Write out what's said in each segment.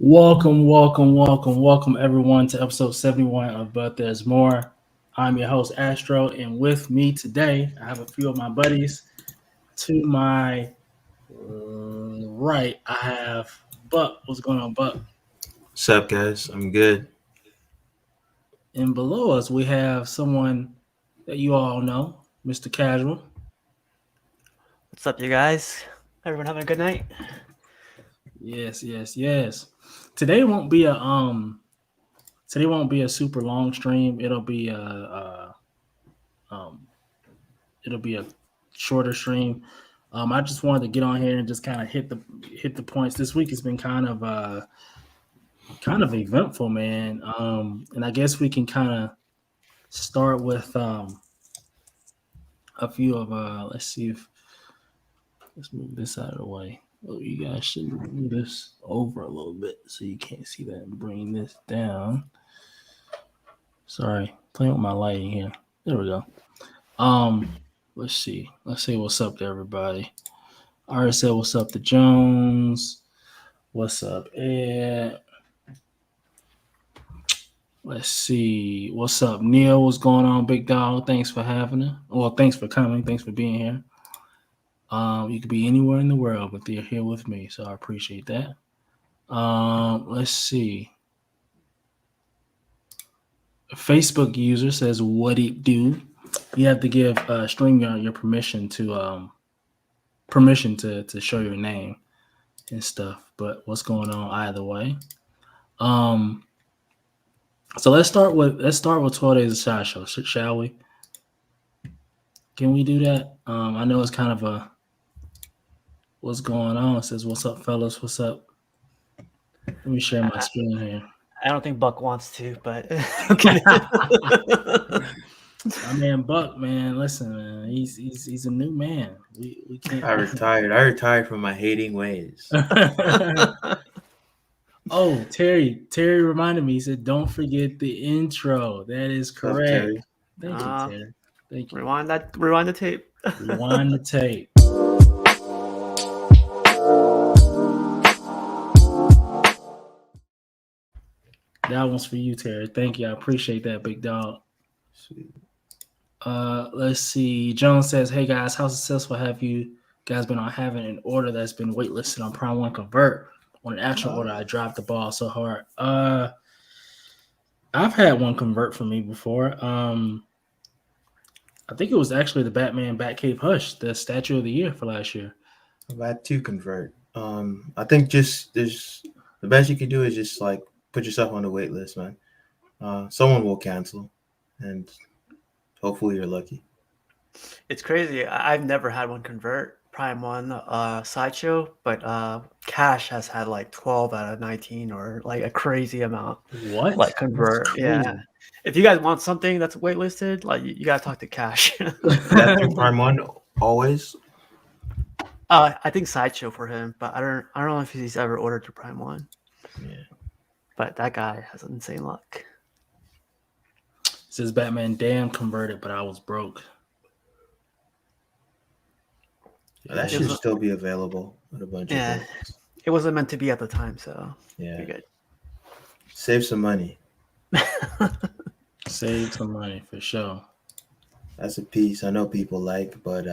Welcome everyone to episode 71 of But There's More. I'm your host, Astro, and with me today, I have a few of my buddies. To my right, I have Buck. What's going on, Buck? What's up, guys? I'm good. And below us, we have someone that you all know, Mr. Casual. What's up, you guys? Everyone having a good night? Yes. Today won't be a super long stream. Um, it'll be a shorter stream. I just wanted to get on here and just kind of hit the points. This week has been kind of eventful, man. And I guess we can kind of start with a few of let's move this out of the way. Oh, you guys should move this over a little bit so you can't see that and bring this down. Sorry, playing with my lighting here. There we go. Let's see. Let's say what's up to everybody. I already said what's up to Jones. What's up, Ed? Let's see. What's up, Neil? What's going on, big dog? Thanks for having it. Well, thanks for coming. Thanks for being here. You could be anywhere in the world, but you're here with me, so I appreciate that. Let's see. A Facebook user says, "What it do?" You have to give StreamYard your permission to show your name and stuff. But what's going on either way? So let's start with 12 Days of Sideshow, shall we? Can we do that? I know it's kind of a what's going on. It says, "What's up, fellas? What's up?" Let me share my screen here. I don't think Buck wants to, but okay. I mean, Buck, man, listen, man, he's a new man. We can't. I retired from my hating ways. Oh, Terry reminded me. He said, "Don't forget the intro." That is correct. Thank you, Terry. Thank you. Rewind the tape. Rewind the tape. That one's for you, Terry. Thank you. I appreciate that, big dog. Sweet. Let's see. Jones says, "Hey guys, how successful have you guys been on having an order that's been waitlisted on Prime 1 Convert? On an actual order, I dropped the ball so hard." I've had one convert for me before. I think it was actually the Batman Batcave Hush, the statue of the year for last year. I've had to convert. I think just there's the best you can do is just like put yourself on the wait list, man. Someone will cancel, and hopefully you're lucky. It's crazy. I've never had one convert Prime 1 Sideshow, but Cash has had like 12 out of 19 or like a crazy amount. What? Like convert. Yeah. If you guys want something that's waitlisted, like you gotta talk to Cash. That's through Prime 1 always. I think Sideshow for him, but I don't know if he's ever ordered through Prime 1. Yeah. But that guy has insane luck. It says Batman damn converted, but I was broke. That should still be available with a bunch of things. It wasn't meant to be at the time, so Yeah. good. Save some money. Save some money for sure. That's a piece I know people like, but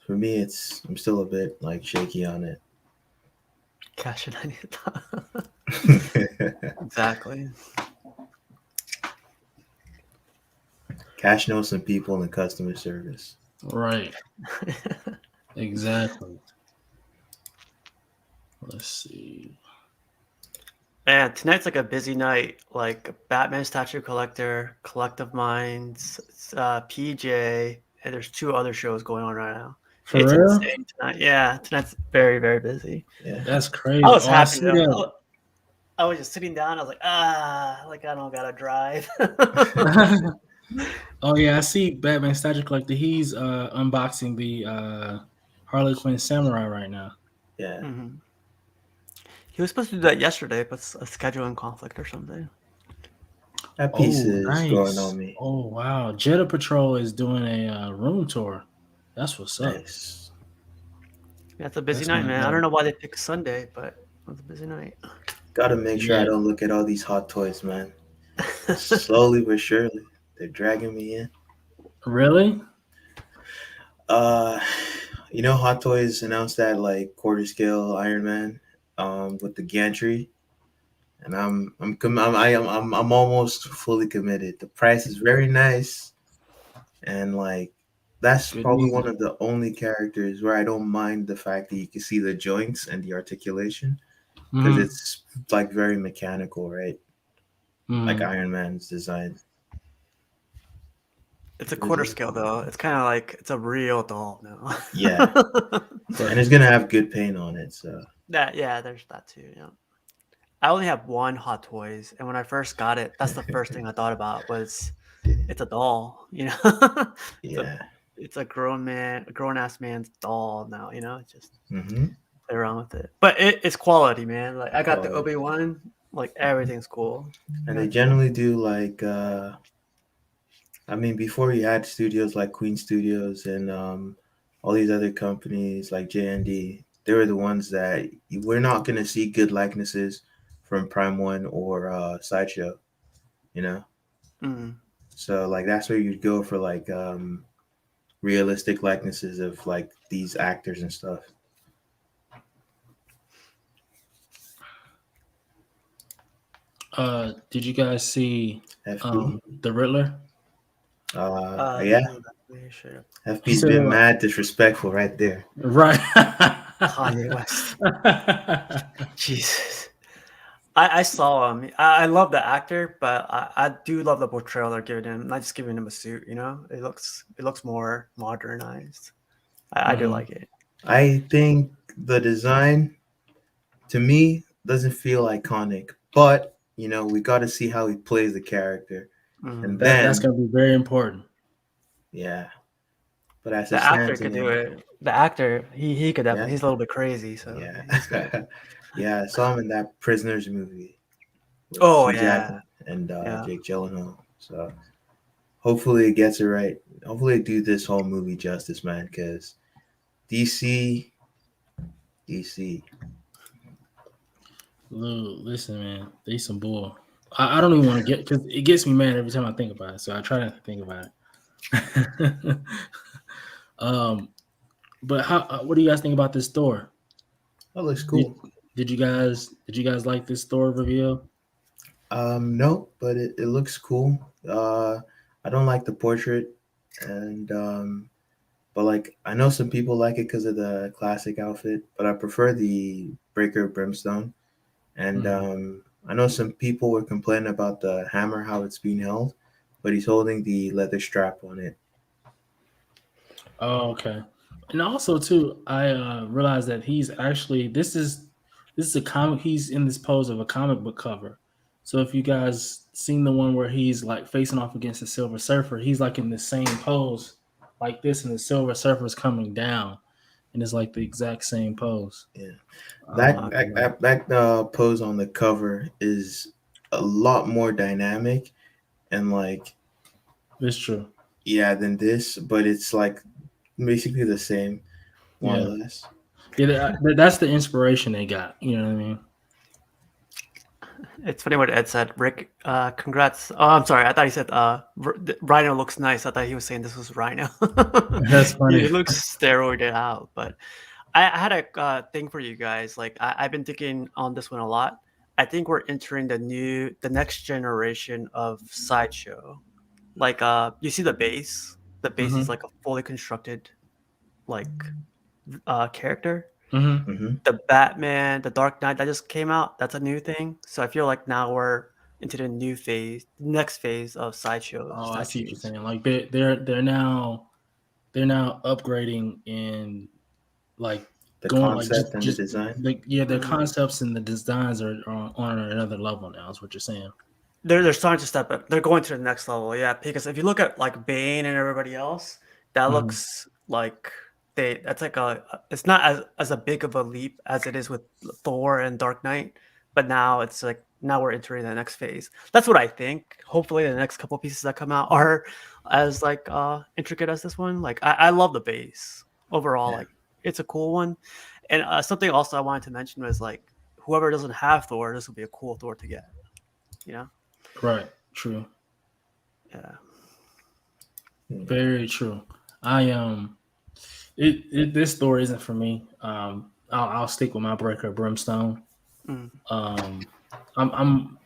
for me, I'm still a bit like shaky on it. Cash and I need Exactly. Cash knows some people in customer service. Right. Exactly. Let's see. Man, tonight's like a busy night. Like Batman Statue Collector, Collective Minds, PJ, and there's 2 other shows going on right now. For it's real? insane tonight. Yeah, tonight's very, very busy. Yeah. That's crazy. I was happy see though. that. I was just sitting down. I was like, like I don't gotta drive. Oh yeah, I see Batman Statue Collector. He's unboxing the Harley Quinn Samurai right now. Yeah. Mm-hmm. He was supposed to do that yesterday, but it's a scheduling conflict or something. That piece is nice. growing on me. Oh wow, Jetta Patrol is doing a room tour. That's what's up. Yeah, it's a busy night, man. I don't know why they picked Sunday, but it was a busy night. Gotta make sure I Yeah. don't look at all these hot toys, man. Slowly but surely, they're dragging me in. Really? Uh, Hot Toys announced that like quarter scale Iron Man, with the gantry, and I'm almost fully committed. The price is very nice, and like that's Good probably one music. of the only characters where I don't mind the fact that you can see the joints and the articulation because Hmm. it's like very mechanical, right? Like Hmm. Iron Man's design. It's a It is quarter scale though. It's kind of like it's a real doll now. Yeah, and But it's gonna have good paint on it. So Yeah, there's that too. Yeah, I only have one Hot Toys, and when I first got it, that's the first thing I thought about was it's a doll. It's a yeah. it's a grown ass man's doll now. It's just Mm-hmm. play around with it, but it's quality, man. Like I got the Quality. Obi-Wan, like everything's cool. And they generally do like before you had studios like Queen Studios and all these other companies like JND, they were the ones that we're not gonna see good likenesses from Prime One or Sideshow, you know. Mm. So like that's where you'd go for like realistic likenesses of like these actors and stuff. did you guys see FB, the Riddler? yeah, Sure. He FB's said, been mad disrespectful right there. right. Kanye West. Jesus. I saw him. I love the actor, but I do love the portrayal they're giving him. Not just giving him a suit, it looks more modernized. I do Mhm. like it. I think the design to me doesn't feel iconic, but we got to see how he plays the character, and Mm. That's then gonna be very important. yeah. But as it The actor stands could do now, it. The actor, he could definitely. yeah, He's a little bit crazy, so yeah, he's good. yeah. I saw him in that Prisoners movie with Oh Hugh yeah, Jackman and yeah. Jake Gyllenhaal. So hopefully it gets it right. Hopefully they do this whole movie justice, man. Because DC, DC. Listen, man, they some bull. I don't even want to get because it gets me mad every time I think about it. So I try not to think about it. um, but how? What do you guys think about this store? That looks Did, cool. did you guys like this store reveal? No, but it looks cool. I don't like the portrait, and but like I know some people like it because of the classic outfit, but I prefer the Breaker Brimstone. And Mhm. I know some people were complaining about the hammer how it's being held, but he's holding the leather strap on it. Oh, okay. And also too, I realized that he's actually this is a comic. He's in this pose of a comic book cover. So if you guys seen the one where he's like facing off against the Silver Surfer, he's like in the same pose like this, and the Silver Surfer's coming down, and it's like the exact same pose. Yeah, that Um, pose on the cover is a lot more dynamic and like it's true. yeah than this, but it's like basically the same, more or Yeah, less. yeah. That's the inspiration they got. You know what I mean? It's funny what Ed said. Rick, congrats. Oh, I'm sorry. I thought he said Rhino looks nice. I thought he was saying this was Rhino. That's funny. It looks steroided out. But I had a thing for you guys. Like I've been thinking on this one a lot. I think we're entering the next generation of Sideshow. Like you see the base. The base is Hmm. like a fully constructed like character. Hmm. Hmm. The Batman, the Dark Knight that just came out, that's a new thing. So I feel like now we're into the new phase, next phase of Sideshow Oh, I see what you're statues. saying. Like they're now upgrading in like The going like concept just and the just design. like yeah, their Mm. concepts and the designs are on another level now. Is what you're saying? They're starting to step up. They're going to the next level, yeah. Because if you look at like Bane and everybody else, that Hmm. looks like that's like it's not as a big of a leap as it is with Thor and Dark Knight, but now it's like now we're entering the next phase. That's what I think. Hopefully the next couple pieces that come out are as like intricate as this one. Like I love the base overall. Yeah. Like it's a cool one. And something also I wanted to mention was like whoever doesn't have Thor, this would be a cool Thor to get. You know? Right. True. Yeah. Very true. This story isn't for me. I'll stick with my Breaker Brimstone. Mm. I'm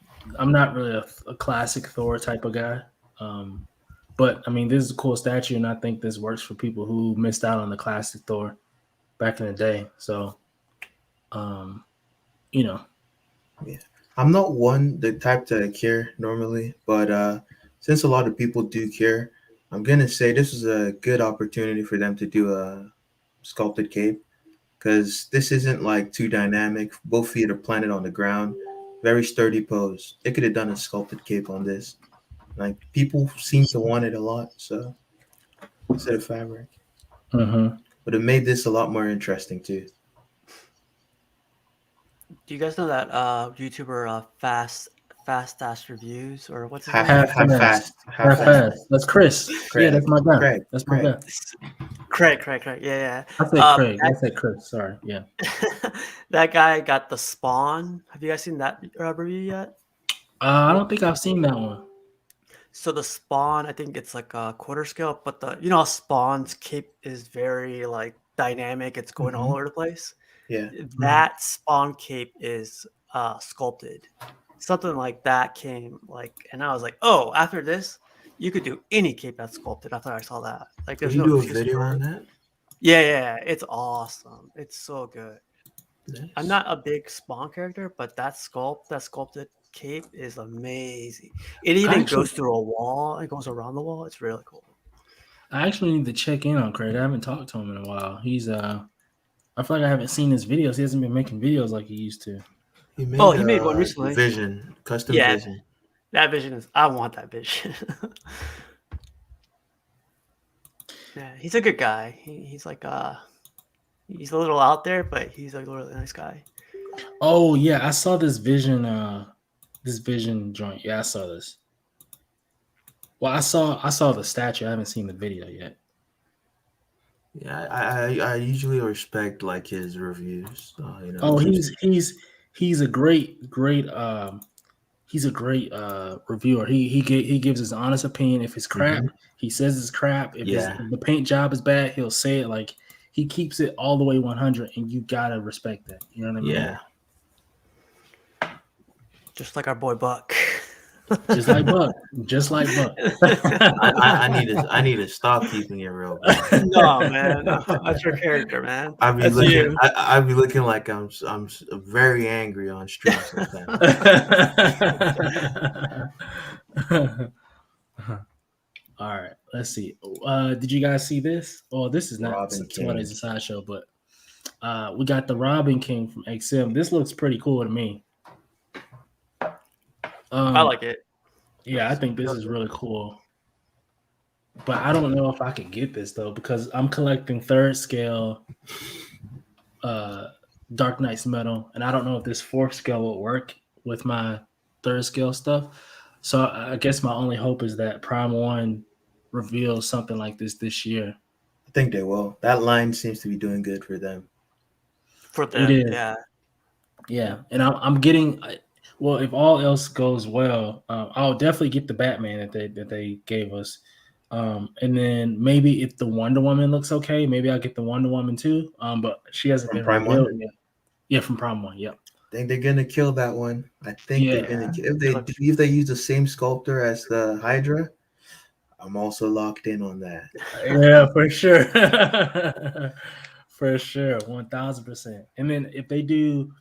not really a classic Thor type of guy. But I mean, this is a cool statue, and I think this works for people who missed out on the classic Thor back in the day. So, you know, Yeah, I'm not the type to care normally, but since a lot of people do care, I'm gonna say this is a good opportunity for them to do a sculpted cape because this isn't like too dynamic. Both feet are planted on the ground, very sturdy pose. They could have done a sculpted cape on this. Like people seem to want it a lot, so instead of fabric, but it made this a lot more interesting too. Do you guys know that YouTuber Fast Ass Reviews, or what's his Half, name? half fast, half fast. That's Chris. Craig. Yeah, that's my guy. Craig. That's my guy. Craig. Yeah. I said Craig. I said Chris. Sorry. Yeah. That guy got the Spawn. Have you guys seen that review yet? I don't think I've seen that one. So the Spawn, I think it's like a quarter scale, but how Spawn's cape is very like dynamic. It's going all over the place. Yeah. That Spawn cape is sculpted. Something like that came and I was like, oh, after this, you could do any cape that's sculpted. After I saw that, like, Did there's you no do a excuse video for it. on that? Yeah, it's awesome. It's so good. Nice. I'm not a big Spawn character, but that sculpted cape is amazing. It even goes through a wall. It goes around the wall. It's really cool. I actually need to check in on Craig. I haven't talked to him in a while. He's I feel like I haven't seen his videos. He hasn't been making videos like he used to. He made one recently. Vision, custom vision. That vision is. I want that vision. Yeah, he's a good guy. He's like he's a little out there, but he's a really nice guy. Oh yeah, I saw this vision joint. Yeah, I saw this. Well, I saw the statue. I haven't seen the video yet. Yeah, I usually respect like his reviews. Oh, he's a great he's a great reviewer. He gives his honest opinion. If it's crap, he says it's crap. If the paint job is bad, he'll say it. Like, he keeps it all the way 100, and you gotta respect that. You know what I mean? Yeah. Just like our boy Buck. Just like Buck. Just like Buck. I need to stop keeping it real. No, man, that's your character, man. I'd be looking like I'm very angry on stream sometimes. All right, let's see. Did you guys see this? Oh, this is not Robin today's a sideshow, but we got the Robin King from XM. This looks pretty cool to me. I like it. Yeah, I think this is really cool. But I don't know if I could get this though, because I'm collecting 3rd scale Dark Knight's metal, and I don't know if this 4th scale will work with my 3rd scale stuff. So I guess my only hope is that Prime 1 reveals something like this year. I think they will. That line seems to be doing good for them. Yeah. And I'm getting. Well, if all else goes well, I'll definitely get the Batman that they gave us, and then maybe if the Wonder Woman looks okay, maybe I'll get the Wonder Woman too. But she hasn't been revealed yet. Yeah, from Prime 1. Yep. I think they're gonna kill that one. I think they're gonna kill. If they use the same sculptor as the Hydra, I'm also locked in on that. Yeah, for sure. For sure, 1000%. And then if they do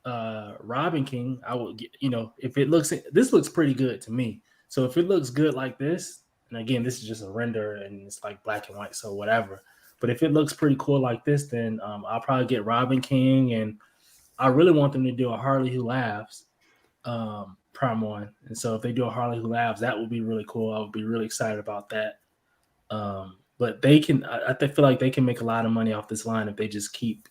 Robin King, I will get, if it this looks pretty good to me. So if it looks good like this, and again, this is just a render and it's like black and white, so whatever. But if it looks pretty cool like this, then I'll probably get Robin King, and I really want them to do a Harley Who Laughs Prime 1. And so if they do a Harley Who Laughs, that would be really cool. I would be really excited about that. But they can, I feel like they can make a lot of money off this line if they just keep,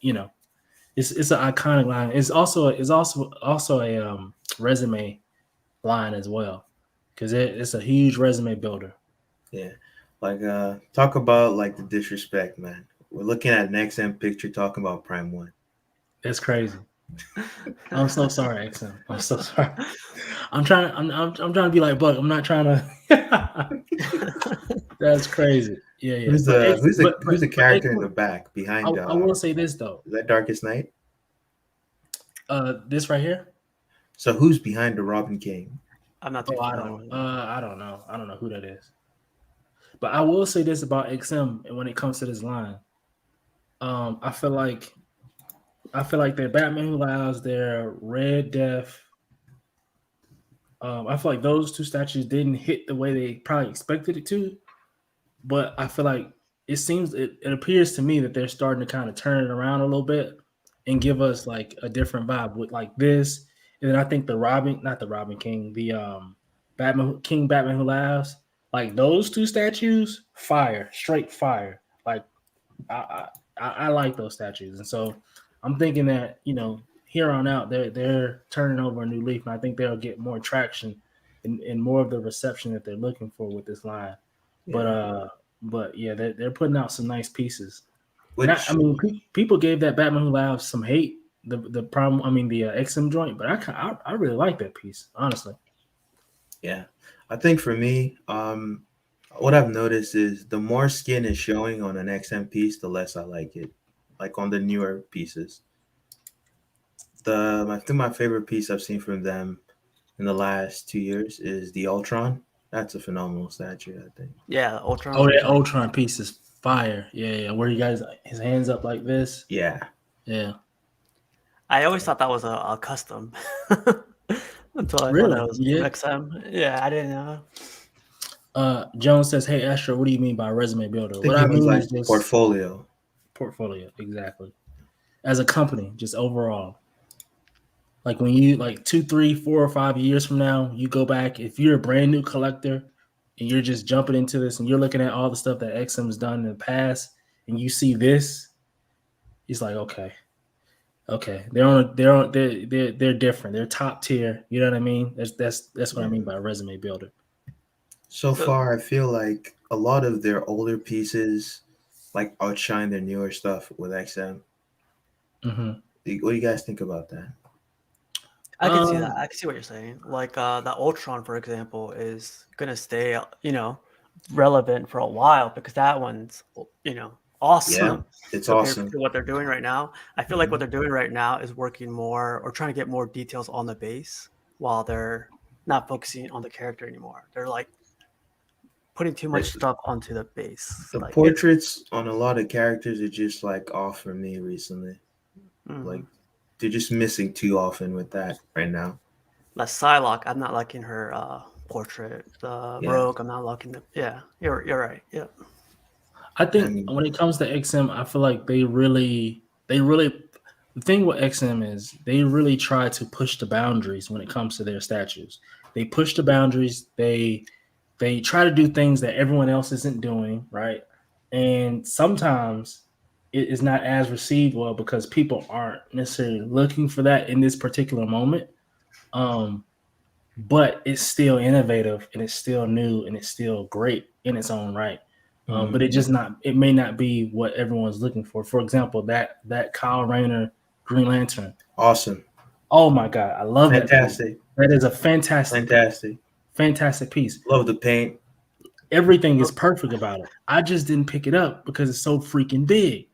it's an iconic line. It's also a resume line as well, because it's a huge resume builder. Yeah, like talk about like the disrespect, man. We're looking at an XM picture talking about Prime 1. That's crazy. I'm so sorry, XM. I'm so sorry. I'm trying. I'm trying to be like Buck. I'm not trying to. That's crazy. Yeah, yeah. Who's But the X, who's the but who's the but character in the XM, back behind? I will say this though. Is that Darkest Night? This right here. So who's behind the Robin King? I'm not too Oh, I familiar don't. with it. I don't know. I don't know who that is. But I will say this about XM, and when it comes to this line, I feel like their Batman Who Laughs, their Red Death. I feel like those two statues didn't hit the way they probably expected it to. But I feel like it appears to me that they're starting to kind of turn it around a little bit and give us like a different vibe with like this. And then I think not the Robin King, the Batman Who Laughs, like those two statues, fire, straight fire. Like I like those statues, and so I'm thinking that here on out they're turning over a new leaf, and I think they'll get more traction and more of the reception that they're looking for with this line. Yeah. But yeah, they're putting out some nice pieces. And Which people gave that Batman Who Laughs some hate. The problem, the XM joint, but I really like that piece, honestly. yeah, I think for me, what I've noticed is the more skin is showing on an XM piece, the less I like it. Like on the newer pieces, I think my favorite piece I've seen from them in the last 2 years is the Ultron. That's a phenomenal statue, I think. Yeah, Ultron. Oh, that Ultron piece is fire. Yeah, yeah. Where you guys his hands up like this. Yeah, Yeah. I always thought that was a custom until I found Really? out it was Yeah. XM. Yeah, I didn't know. Jones says, "Hey Astro, what do you mean by resume builder?" I think What he I means mean like is just portfolio. portfolio, exactly. As a company, just overall. Like when you like 2, 3, 4, or 5 years from now, you go back. If you're a brand new collector and you're just jumping into this and you're looking at all the stuff that XM's done in the past, and you see this, it's like okay, they're different. They're top tier. You know what I mean? That's what I Yeah. mean by resume builder. So So far, I feel like a lot of their older pieces like outshine their newer stuff with XM. Mm-hmm. What do you guys think about that? I can see that. I can see what you're saying. Like the Ultron, for example, is gonna stay, relevant for a while because that one's, Yeah, awesome it's compared awesome. to what they're doing right now. I feel like what Mhm. they're doing right now is working more or trying to get more details on the base while they're not focusing on the character anymore. They're like putting too much The, stuff onto the base. the Like it's portraits on a lot of characters are just like off for me recently. Like mhm. they're just missing too often with that right now. Like Psylocke, I'm not liking her portrait. The Yeah, Rogue, I'm not liking the. Yeah, you're right. Yeah. I think and when it comes to XM, I feel like they really the thing with XM is they really try to push the boundaries when it comes to their statues. They push the boundaries. They try to do things that everyone else isn't doing, right? And sometimes it is not as received well because people aren't necessarily looking for that in this particular moment. Um, but it's still innovative and it's still new and it's still great in its own right. But Mhm. it may not be what everyone's looking for. For example, that Kyle Rayner Green Lantern. Awesome, Oh my God, I love that piece. fantastic, That is a fantastic piece. fantastic. Fantastic piece. Love the paint. Everything is perfect about it. I just didn't pick it up because it's so freaking big.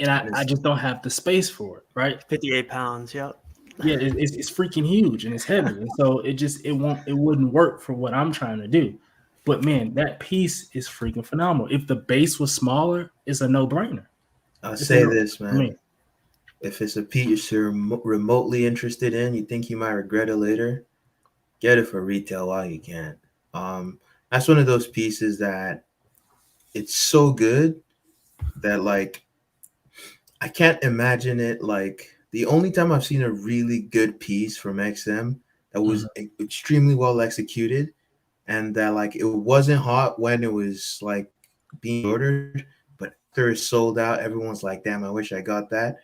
And And I just don't have the space for it, right? 58 pounds. Yep. Yeah, it's freaking huge and it's heavy, and so it wouldn't work for what I'm trying to do. But man, that piece is freaking phenomenal. If the base was smaller, it's a no brainer. I'll It's a say no this, for me. man. If it's a piece you're remotely interested in, you think you might regret it later, get it for retail while you can. That's one of those pieces that it's so good that like I can't imagine it. Like the only time I've seen a really good piece from XM that was Mhm. extremely well executed and that like it wasn't hot when it was like being ordered, but after it sold out, everyone's like, "Damn, I wish I got that."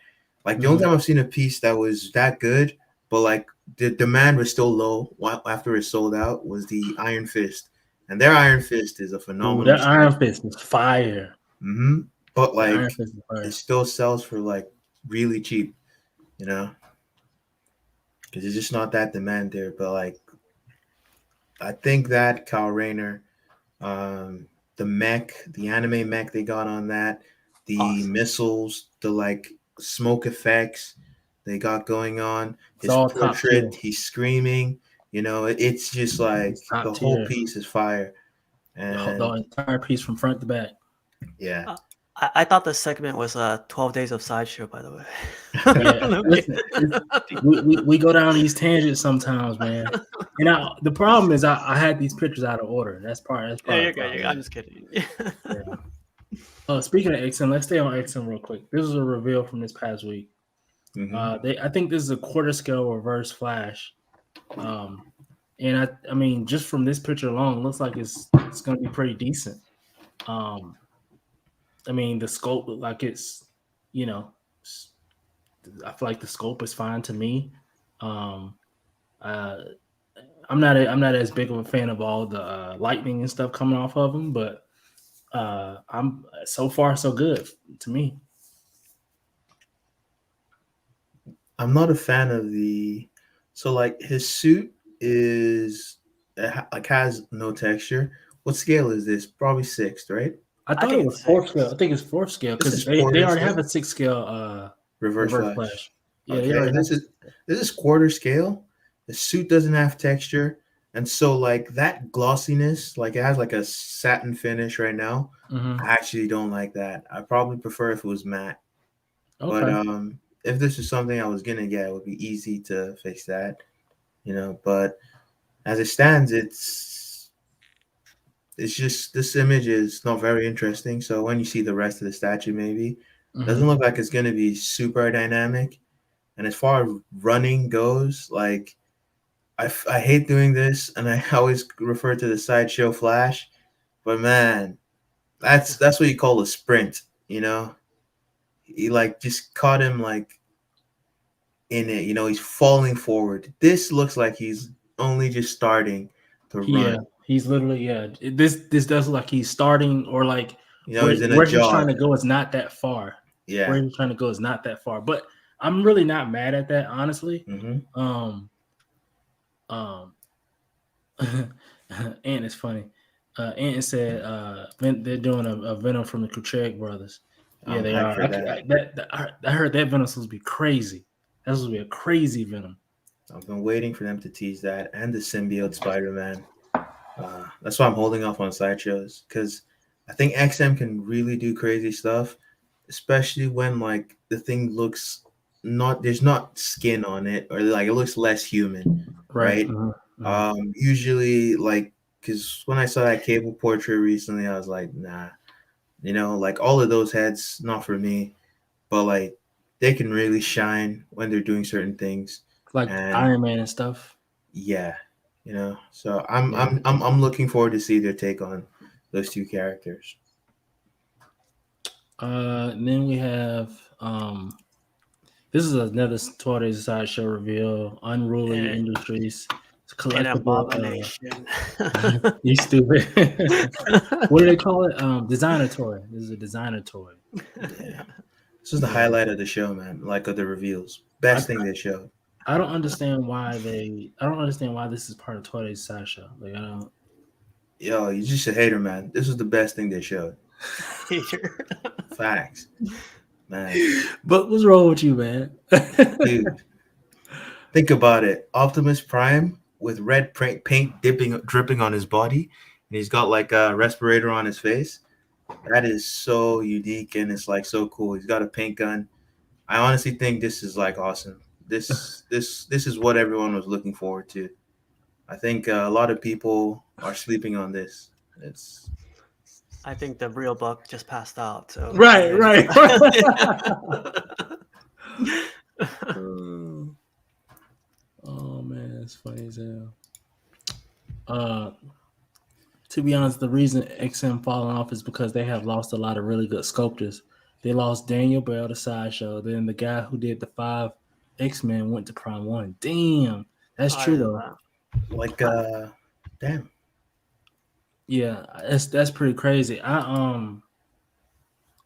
Like the only Mhm. time I've seen a piece that was that good, but like the demand was still low after it sold out was the Iron Fist, and their Iron Fist is a Ooh, phenomenal that statue. Iron Fist is fire. But That Iron like Fist is it fire. still sells for like really cheap, you know. because it's just not that demand there. But like, I think that Kyle Rayner, um, the mech, the anime mech they got on that, the Awesome. missiles, the like smoke effects they got going on, It's his all top tier. portrait, he's screaming. It's just like It's top the whole tier. piece is fire. The And entire piece from front to back. yeah, Uh, I thought the segment was 12 Days of Sideshow, by the way. Yeah, listen, we go down these tangents sometimes, man. And the problem is I had these pictures out of order. That's Yeah, probably you're the good. problem. I'm just kidding. Yeah. Speaking of XM, let's stay on XM real quick. This is a reveal from this past week. hmm I think this is a quarter scale reverse Flash. And I mean, just from this picture alone, it looks like it's going to be pretty decent. Um, I mean, the scope look like it's, you know, I feel like the scope is fine to me. Um, uh, I'm not as big of a fan of all the lightning and stuff coming off of him, but I'm so far so good to me. I'm not a fan of the. So like his suit is like has no texture. What scale is this? Probably sixth, right? I I thought it think was it's fourth scale. I six. think it's fourth scale This because is they quarter already have scale. a six scale Reverse reverse flash. flash. Yeah, they Okay, already have. this is quarter scale. The suit doesn't have texture, and so like that glossiness, like it has like a satin finish right now. Mm-hmm. I actually don't like that. I probably prefer if it was matte. But Okay. if this is something I was gonna get, it would be easy to fix that. But as it stands, it's just this image is not very interesting. So when you see the rest of the statue, maybe doesn't Mm-hmm. look like it's gonna be super dynamic. And as far as running goes, like I hate doing this, and I always refer to the sideshow Flash. But man, that's what you call a sprint. He like just caught him like in it. He's falling forward. This looks like he's only just starting to Yeah, run. he's literally This does look like he's starting or like He's in a where he's trying jog. to go is not that far. Where Yeah. he's trying to go is not that far. But I'm really not mad at that, honestly. hmm Um, um, and it's funny. Ant said they're doing a Venom from the Kuchek brothers. Yeah, I'm they hyped are. for that. I heard that Venom's supposed to be crazy. That's supposed to be a crazy Venom. I've been waiting for them to tease that and the symbiote Spider-Man. That's why I'm holding off on sideshows because I think XM can really do crazy stuff, especially when like the thing looks not there's not skin on it or like it looks less human, Right. right? Mm-hmm. Usually like because when I saw that Cable portrait recently, I was like, nah, like all of those heads not for me, but like they can really shine when they're doing certain things, Like and Iron Man and stuff. yeah, So I'm Yeah. I'm I'm I'm looking forward to see their take on those two characters. And then we have this is another Toy Sideshow reveal. Unruly Eh, Industries. It's a An collectible. abomination. You stupid. What do they call it? Designer toy. This is a designer toy. Yeah, this is the Yeah. highlight of the show, man. Like of the reveals, I, best thing they showed. I don't understand why I don't understand why this is part of Toy Sideshow. Like I don't. Yo, you're just a hater, man. This is the best thing they showed. Hater. Facts, man. But what's wrong with you, man? Dude, think about it. Optimus Prime with red paint dripping on his body, and he's got like a respirator on his face. That is so unique and it's like so cool. He's got a paint gun. I honestly think this is like awesome. This is what everyone was looking forward to. I think a lot of people are sleeping on this. It's I think the real Buck just passed out. So Right, right. Oh man, it's funny as hell. Uh, to be honest, the reason XM falling off is because they have lost a lot of really good sculptors. They lost Daniel Bell to Sideshow. Then the guy who did the 5 X-Men went to Prime One. Damn, that's I true know though. that. like damn. Yeah, that's pretty crazy. I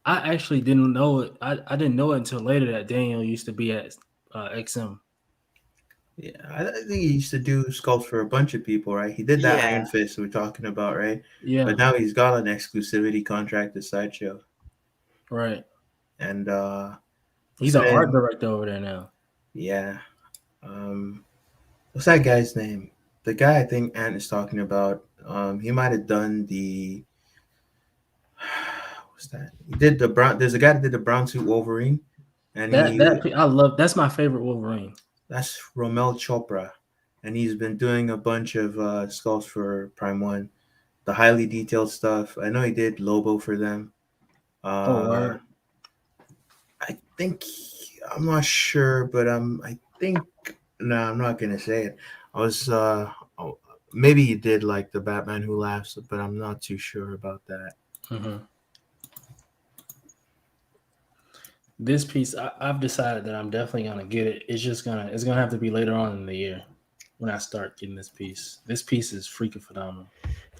actually didn't know it. I didn't know it until later that Daniel used to be at XM. Yeah, I think he used to do sculpts for a bunch of people, right? He did that Yeah. Iron Fist we're talking about, right? Yeah, But now he's got an exclusivity contract to Sideshow, right. and He's it's an art been director over there now. yeah. What's that guy's name? The guy I think Ant is talking about. He might have done the what's that? He did the brown. There's a guy that did the brown suit Wolverine, and I love. That's my favorite Wolverine. that's Romel Chopra, and he's been doing a bunch of sculpts for Prime One, the highly detailed stuff. I know he did Lobo for them. Oh, Uh, word. I think I'm not sure, but I think no, I'm not gonna say it. I was oh, maybe he did like the Batman Who Laughs, but I'm not too sure about that. Hmm. This piece, I've decided that I'm definitely gonna get it. It's gonna have to be later on in the year when I start getting this piece. This piece is freaking phenomenal.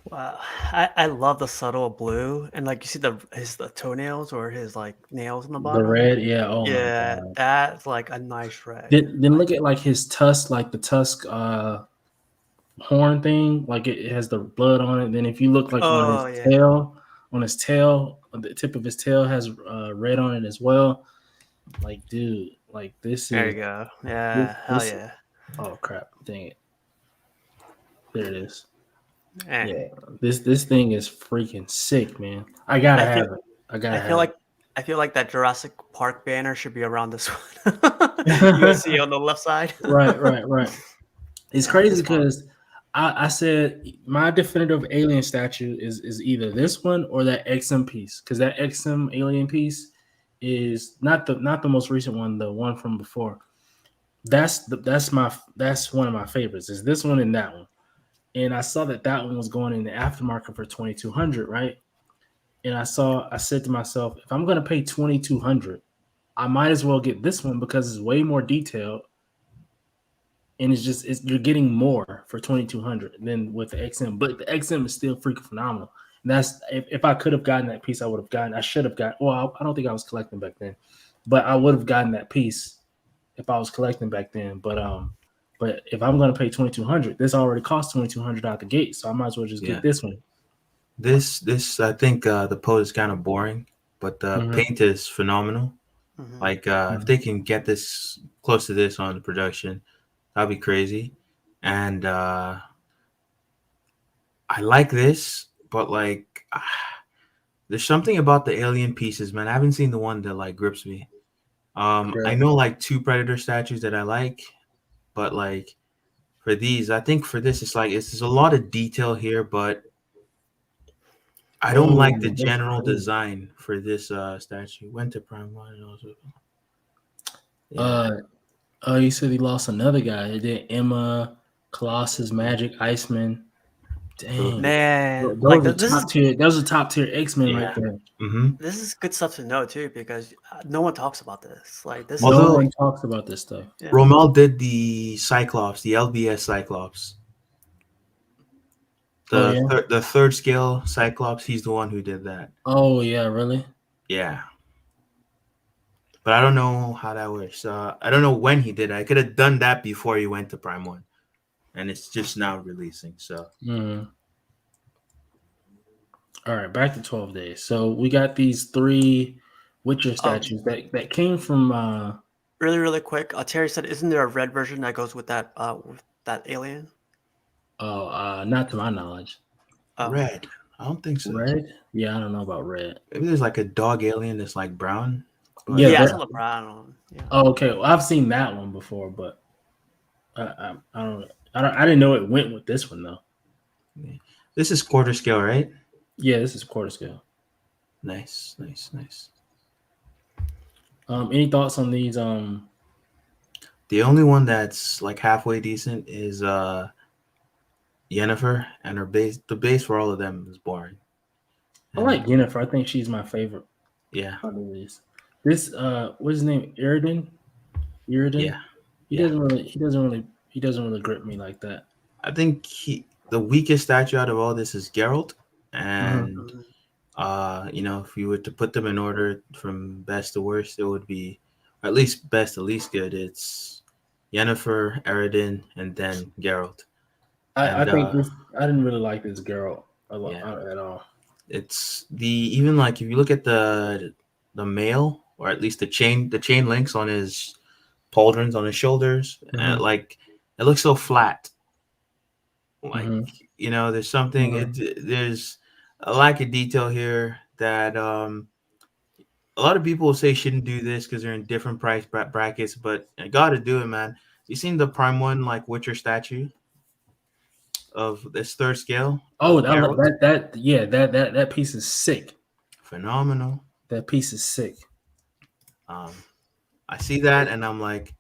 Wow. I love the subtle blue, and like you see the toenails or his like nails on the The bottom. red, yeah. Oh my Yeah, god. that's like a nice red. Then look at like his tusk, like the tusk horn thing. Like it has the blood on it. Then if you look like Oh yeah. on his tail, the tip of his tail has red on it as well. Like, dude, like There you go. this Yeah, hell this. yeah. Oh crap! Dang it! There it is. Eh. Yeah, this thing is freaking sick, man. I gotta I feel have it. I I gotta feel have like I feel like that Jurassic Park banner should be around this one. it. USC on the left side. Right. It's Yeah, crazy this one. because I said my definitive alien statue is either this one or that XM piece because that XM alien piece is not the most recent one, the one from before. That's one of my favorites. Is this one and that one. And I saw that one was going in the aftermarket for 2,200, right? And I said to myself, if I'm gonna pay 2,200, I might as well get this one because it's way more detailed and you're getting more for 2,200 than with the XM. But the XM is still freaking phenomenal. And that's if I could have gotten that piece, I would have gotten. I should have got. Well, I don't think I was collecting back then, but I would have gotten that piece if I was collecting back then. But if I'm going to pay 2,200, this already cost 2,200 out the gate, so I might as well just Yeah, get this one. this I think the pose is kind of boring, but the Mm-hmm. paint is phenomenal. Mhm. Like if they can get this close to this on the production, that'd be crazy. And I like this, but like there's something about the alien pieces, man. I haven't seen the one that like grips me. I Right. know like two Predator statues that I like, but like for these, I think for this, it's like there's a lot of detail here, but I don't like the Oh, that's general crazy. design for this statue. Went to Prime One and also, yeah. Uh, you said he lost another guy. He did Emma, Colossus, Magic, Iceman. So Dang, Man, like those are this is top tier. Those are top tier X Men right yeah. there. Mm-hmm. this is good stuff to know too because no one talks about this. Like this is No Although like one talks about this stuff. yeah. Romel did the Cyclops, the LBS Cyclops, Oh yeah. the third scale Cyclops. He's the one who did that. Oh yeah. Really? Yeah, but I don't know how that works. I don't know when he did it. I could have done that before he went to Prime One, and it's just now releasing. So Mm. All right. Back to 12 days. So we got these three Witcher Um, statues that came from. really quick. Terry said, "Isn't there a red version that goes with that alien?" Not to my knowledge. Oh, red, I don't think so. Red? Yeah, I don't know about red. Maybe there's like a dog alien that's like brown, but Yeah. yeah, I That. saw the brown one. Yeah. Oh, okay. Well, I've seen that one before, but I don't. I didn't know it went with this one though. this is quarter scale, right? Yeah, this is quarter scale. Nice, nice, nice. Any thoughts on these? The only one that's like halfway decent is Yennefer, and her base. The base for all of them is boring. I like Jennifer. I think she's my favorite Yeah, out of these. This what's his name? Iridan. Iridan. yeah, He yeah. doesn't really. He doesn't really grip me like that. I think the weakest statue out of all this is Geralt, Mhm. and Mhm. if you were to put them in order from best to worst, it would be, or at least best to least good. It's Yennefer, Eridan, and then Geralt. I And think this. I didn't really like this girl yeah, at all. it's the even like if you look at the mail or at least the chain links on his pauldrons on his shoulders, Mm-hmm. like it looks so flat. Like Mm-hmm. there's something. Mm-hmm. There's a lack of detail here that a lot of people will say shouldn't do this because they're in different price brackets, but I gotta do it, man. You seen the Prime One like Witcher statue of this third scale Oh, of I love Geralt? that. Yeah, that piece is sick. Phenomenal. That piece is sick. Um, I see that and I'm like,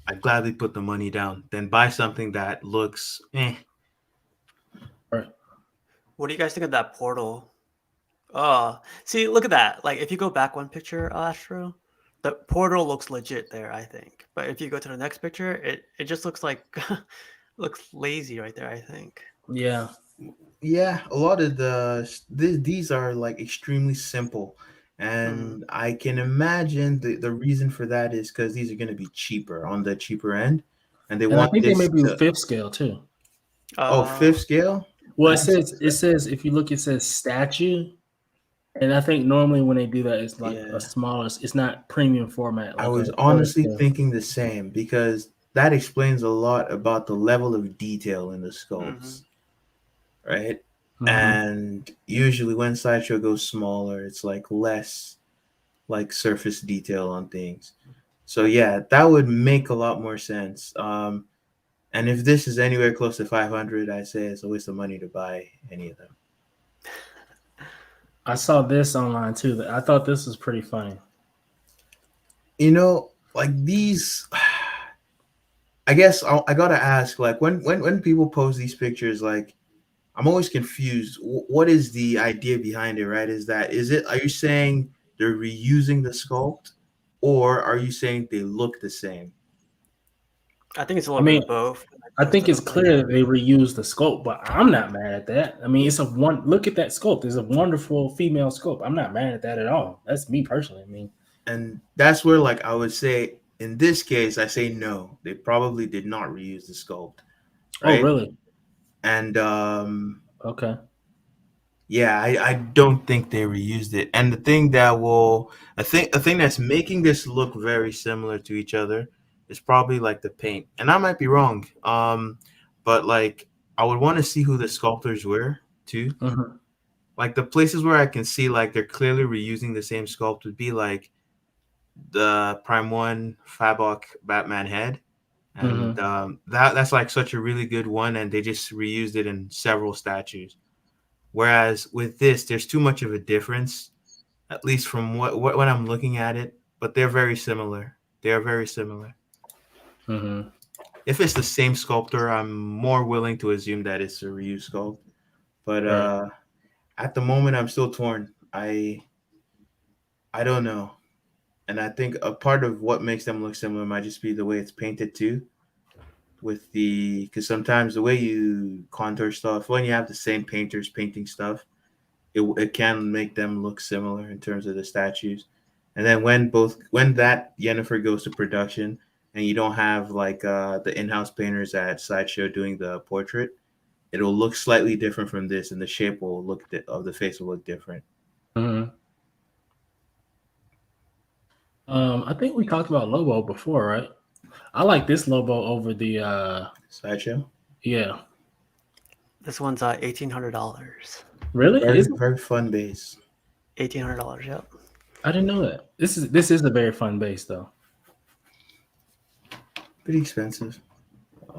I'd gladly put the money down than buy something that looks Right. What do you guys think of that portal? Oh, see, look at that. Like, if you go back one picture, Astro, the portal looks legit there, I think. But if you go to the next picture, it just looks like looks lazy right there, I think. Yeah. Yeah, a lot of these are like extremely simple, Hmm. and I can imagine the reason for that is because these are going to be cheaper on the cheaper end, and they And I want think they may this be to fifth scale too. fifth Uh, scale. Well, I can see it that. says if you look, it says statue, and I think normally when they do that, it's like a Yeah, smaller. It's not premium format I like a was other honestly scale. thinking the same because that explains a lot about the level of detail in the hmm. sculpts, right? Mm-hmm. And usually when Sideshow goes smaller, it's like less like surface detail on things. So yeah, that would make a lot more sense. And if this is anywhere close to 500, I say it's a waste of money to buy any of them. I saw this online too. I thought this was pretty funny. Like these. I guess I gotta ask, like when people post these pictures, like I'm always confused. What is the idea behind it? Right? Are you saying they're reusing the sculpt, or are you saying they look the same? I think it's a I little bit mean, of both. I Most think of it's them. clear that they reused the scope, but I'm not mad at that. I mean, Yeah. it's a one. Look at that scope. It's a wonderful female scope. I'm not mad at that at all. That's me personally. I mean, And that's where like I would say in this case I say no, they probably did not reuse the sculpt, oh right? really? And Okay. yeah, I don't think they reused it. And the thing that will a thing that's making this look very similar to each other is probably like the paint, and I might be wrong, but like I would want to see who the sculptors were too. Mm-hmm. Like the places where I can see like they're clearly reusing the same sculpt would be like the Prime One Fabok Batman head, and Mm-hmm. that's like such a really good one, and they just reused it in several statues. Whereas with this, there's too much of a difference, at least from what when I'm looking at it. But they're very similar. They are very similar. Mm-hmm. If it's the same sculptor, I'm more willing to assume that it's a reuse sculpt. But Right. at the moment, I'm still torn. I don't know, and I think a part of what makes them look similar might just be the way it's painted too. Because sometimes the way you contour stuff when you have the same painters painting stuff, it can make them look similar in terms of the statues. And then when that Yennefer goes to production and you don't have like the in-house painters at Sideshow doing the portrait, it'll look slightly different from this, and the shape will of the face will look different. Mm-hmm. I think we talked about Lobo before, right? I like this Lobo over the. Sideshow, Yeah. This one's $1,800. Really? very Is it? very fun base, $1,800. Yep. I didn't know that. This is a very fun base though. pretty expensive.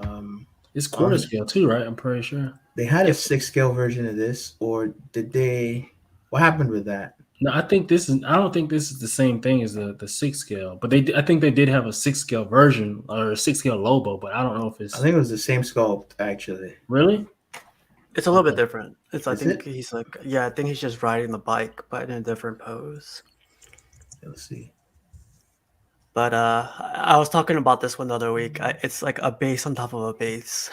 Um, It's quarter on scale too, right? I'm pretty sure. They had a Yep. 6 scale version of this, or did they? What happened with that? No, I think this is. I don't think this is the same thing as the six scale, but I think they did have a six scale version or a six scale Lobo, but I don't know if I it's think it was the same sculpt actually. really. It's a little bit Okay. different. I Is think it? he's like, yeah, I think he's just riding the bike, but in a different pose. Let's see. But I was talking about this one the other week. It's like a base on top of a base.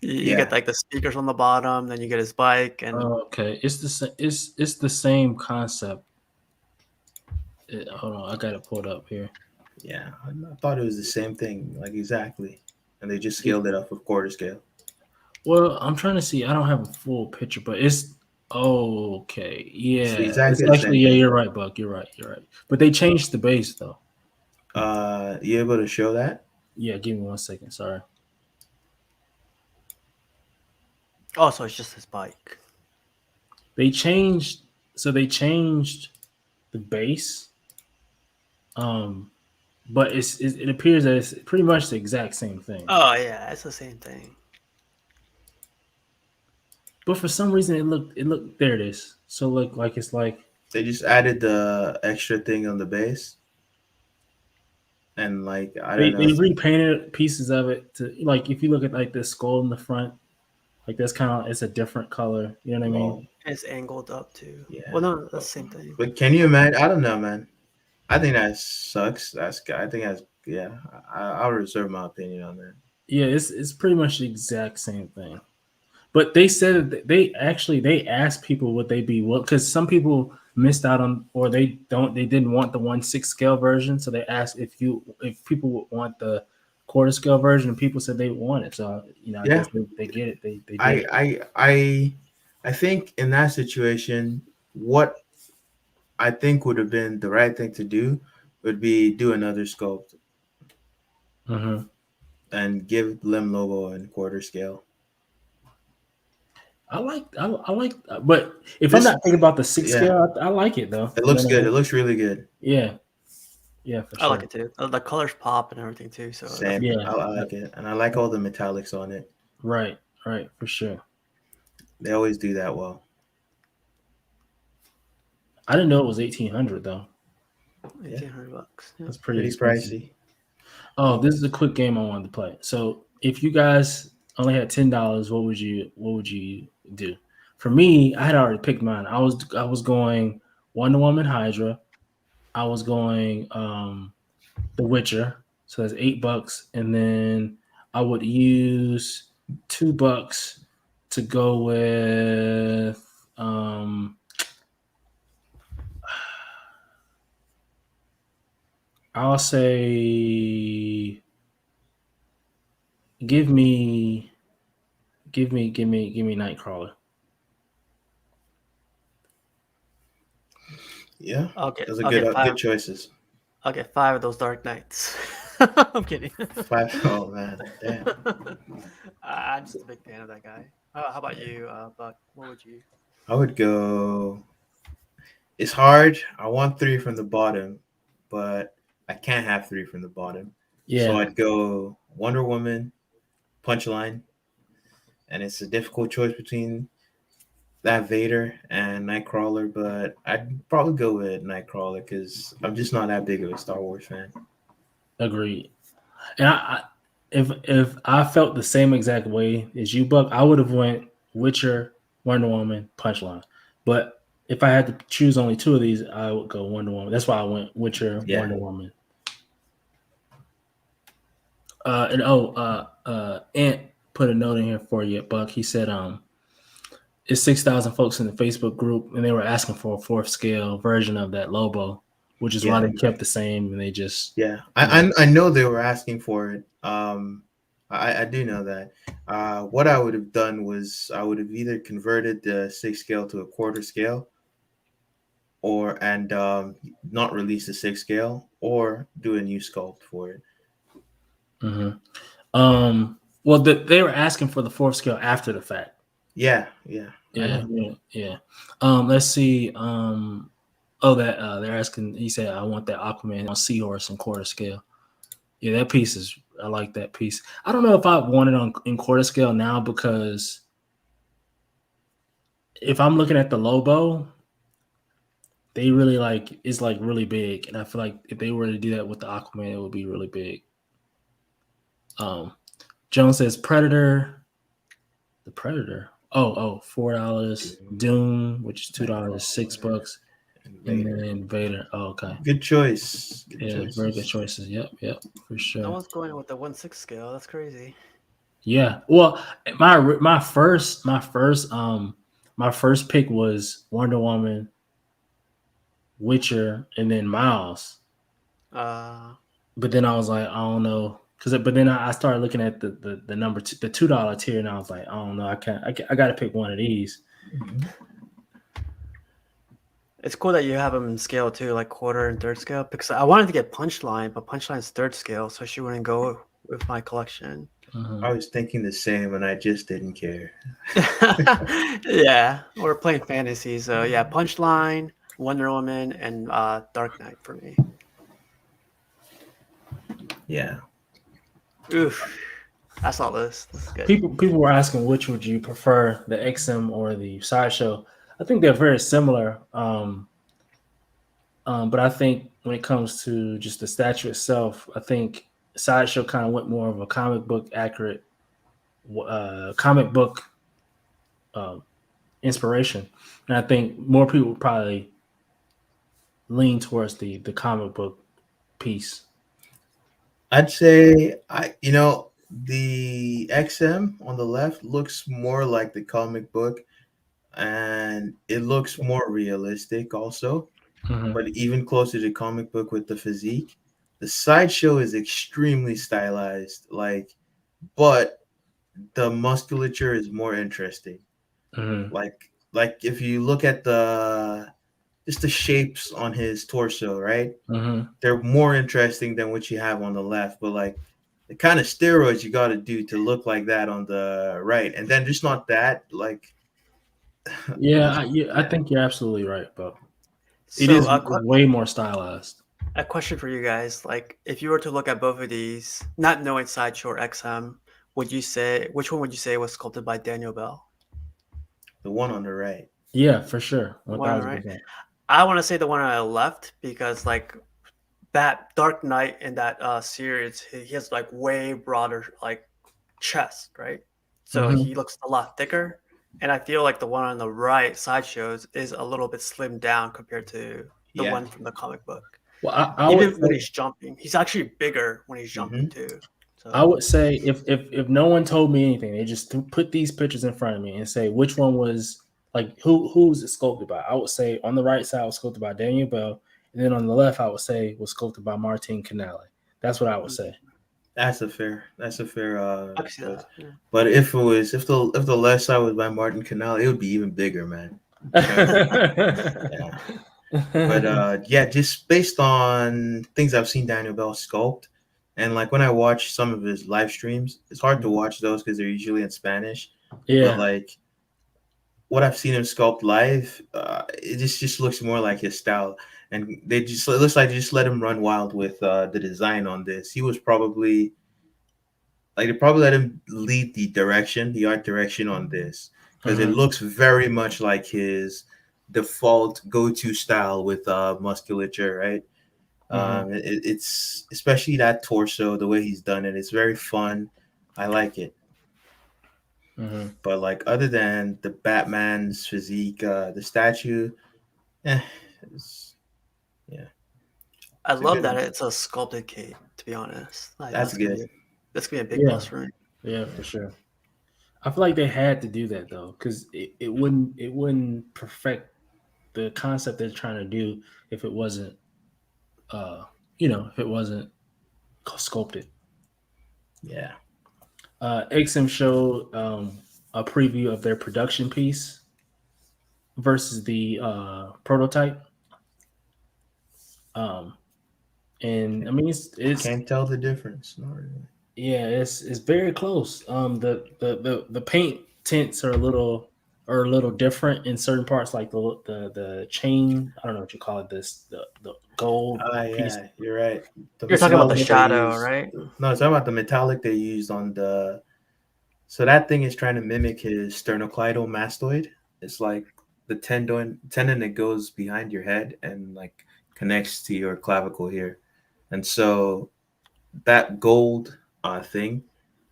You get Yeah, like the speakers on the bottom, then you get his bike, and Okay, it's the it's the same concept. Hold on, I got it pulled up here. Yeah, I thought it was the same thing, like exactly, and they just scaled it up with quarter scale. Well, I'm trying to see. I don't have a full picture, but it's okay. It's Yeah, it's exactly the actually same thing. You're right, Buck. You're right. You're right. But they changed the base though. You able to show that? Yeah, give me 1 second. Sorry. Oh, so it's just his bike. They changed. So they changed the base. But it appears that it's pretty much the exact same thing. Oh yeah, it's the same thing. But for some reason, it looked. There it is. So look like it's like They just added the extra thing on the base, and like I don't they know. repainted pieces of it to like if you look at like the skull in the front, like that's kind of it's a different color. You know what I mean? Well, It's angled up too. yeah, Well, no, that's the same thing. but can you imagine? I don't know, man. I think that sucks. I think that's yeah. I'll reserve my opinion on that. Yeah, it's pretty much the exact same thing. But they said that they asked people would they be well because some people missed out on or they didn't want the 1/6 scale version, so they asked if people would want the quarter scale version, and people said they want it. So I Yeah, guess they get it. They did I it. I I I think in that situation, what I think would have been the right thing to do would be do another sculpt Hmm. and give Lim Lobo in quarter scale. I like, but if I'm This, not thinking about the 6 yeah, scale, I like it though. it You know looks what I good. It mean? looks really good. Yeah, yeah, for I like sure. it too. The colors pop and everything too. So that's Same. good. Yeah, I like it, and I like all the metallics on it. right, right, for sure. They always do that well. I didn't know it was 1,800 though. Yeah, $1,800. Yeah. That's pretty pretty expensive. pricey. Oh, this is a quick game I wanted to play. So, if you guys only had $10, what would you do? For me, I had already picked mine. I was going Wonder Woman, Hydra. I was going The Witcher. So that's $8, and then I would use $2 to go with I'll say give me give me Nightcrawler. Yeah, those are I'll get good five. choices. I'll get 5 of those Dark Knights. I'm kidding. Five. Oh man, damn. I'm just a big fan of that guy. How about you, Buck? What would you? I would go. It's hard. I want three from the bottom, but I can't have three from the bottom. So Yeah, I'd go Wonder Woman, Punchline, and it's a difficult choice between that Vader and Nightcrawler, but I'd probably go with Nightcrawler because I'm just not that big of a Star Wars fan. agreed. And if I felt the same exact way as you, Buck, I would have went Witcher, Wonder Woman, Punchline. But if I had to choose only two of these, I would go Wonder Woman. That's why I went Witcher, Yeah, Wonder Woman. And Ant put a note in here for you, Buck. He said, it's 6,000 folks in the Facebook group, and they were asking for a fourth scale version of that Lobo, which is why yeah, they kept the same, and they just, yeah. I know they were asking for it. I do know that. What I would have done was I would have either converted the 6 scale to a quarter scale, or and not release the 6 scale, or do a new sculpt for it. hmm well, they were asking for the fourth scale after the fact. Yeah, yeah, I Yeah, know. yeah, yeah. Let's see. Oh, that they're asking. He said, "I want that Aquaman on Seahorse in quarter scale." Yeah, that piece is. I like that piece. I don't know if I want it on in quarter scale now because if I'm looking at the Lobo, they really like it's like really big, and I feel like if they were to do that with the Aquaman, it would be really big. Um, Jones says Predator. The Predator. $4. Doom, which is $2, Nightcrawler $6, and and Vader. then Vader. Oh, okay. Good choice. Good Yeah, very good choices. choices. Yep, for No sure. one's going with the 1/6 scale. That's crazy. Yeah. Well, my first pick was Wonder Woman, Witcher, and then Miles. Uh, but then I was like, I don't know, but then I started looking at the number two, the $2 tier, and I was like, I don't know, I got to pick one of these. It's cool that you have them in scale too, like quarter and third scale, because I wanted to get Punchline, but Punchline's third scale, so she wouldn't go with my collection. I was thinking the same, and I just didn't care. Yeah, we're playing fantasy, so yeah, Punchline, Wonder Woman, and Dark Knight for me. Yeah. Oof, that's not list. That's good. People were asking which would you prefer, the XM or the Sideshow. I think they're very similar, but I think when it comes to just the statue itself, I think Sideshow kind of went more of a comic book accurate, comic book inspiration, and I think more people would probably lean towards the comic book piece. I'd say the XM on the left looks more like the comic book, and it looks more realistic also. But even closer to comic book with the physique. The Sideshow is extremely stylized, but the musculature is more interesting. Like if you look at just the shapes on his torso, right? They're more interesting than what you have on the left. But the kind of steroids you got to do to look like that on the right, and then just not that. I think you're absolutely right, but it So, is way more stylized. a question for you guys: if you were to look at both of these, not knowing Sideshow or XM, which one would you say was sculpted by Daniel Bell? The one on the right. Yeah, for sure. 1000%. Right? I want to say the one on the left because that Dark Knight in that series, he has way broader chest, right? So he looks a lot thicker. And I feel like the one on the right, Sideshows, is a little bit slimmed down compared to the one from the comic book. Well, even when he's jumping, he's actually bigger when he's jumping too. So. I would say if no one told me anything, they just put these pictures in front of me and say which one was who's it sculpted by. I would say on the right side was sculpted by Daniel Bell, and then on the left I would say was sculpted by Martin Canale. That's what I would say. That's a fair. But if the left side was by Martin Canale, it would be even bigger, man. Yeah. But just based on things I've seen Daniel Bell sculpt, and when I watch some of his live streams, it's hard to watch those because they're usually in Spanish. Yeah. But what I've seen him sculpt live, it just looks more like his style. And it looks like they just let him run wild with the design on this. He was probably they probably let him lead the art direction on this, because it looks very much like his default go-to style with musculature, right? It's especially that torso, the way he's done it. It's very fun. I like it. But other than the Batman's physique, the statue, I love that it's a sculpted cape, to be honest. That's good. That's gonna be a big plus for me. Yeah, for sure. I feel like they had to do that though, because it wouldn't perfect the concept they're trying to do if it wasn't if it wasn't sculpted. Yeah. XM showed a preview of their production piece versus the prototype. And I mean, it's can't tell the difference. Not really. Yeah, it's very close. The paint tints are a little different in certain parts, like the chain. I don't know what you call it. The gold. Yeah, you're right. You're talking about the shadow, right? No, it's talking about the metallic they used on the. So that thing is trying to mimic his sternocleidomastoid. It's like the tendon that goes behind your head and connects to your clavicle here, and so that gold thing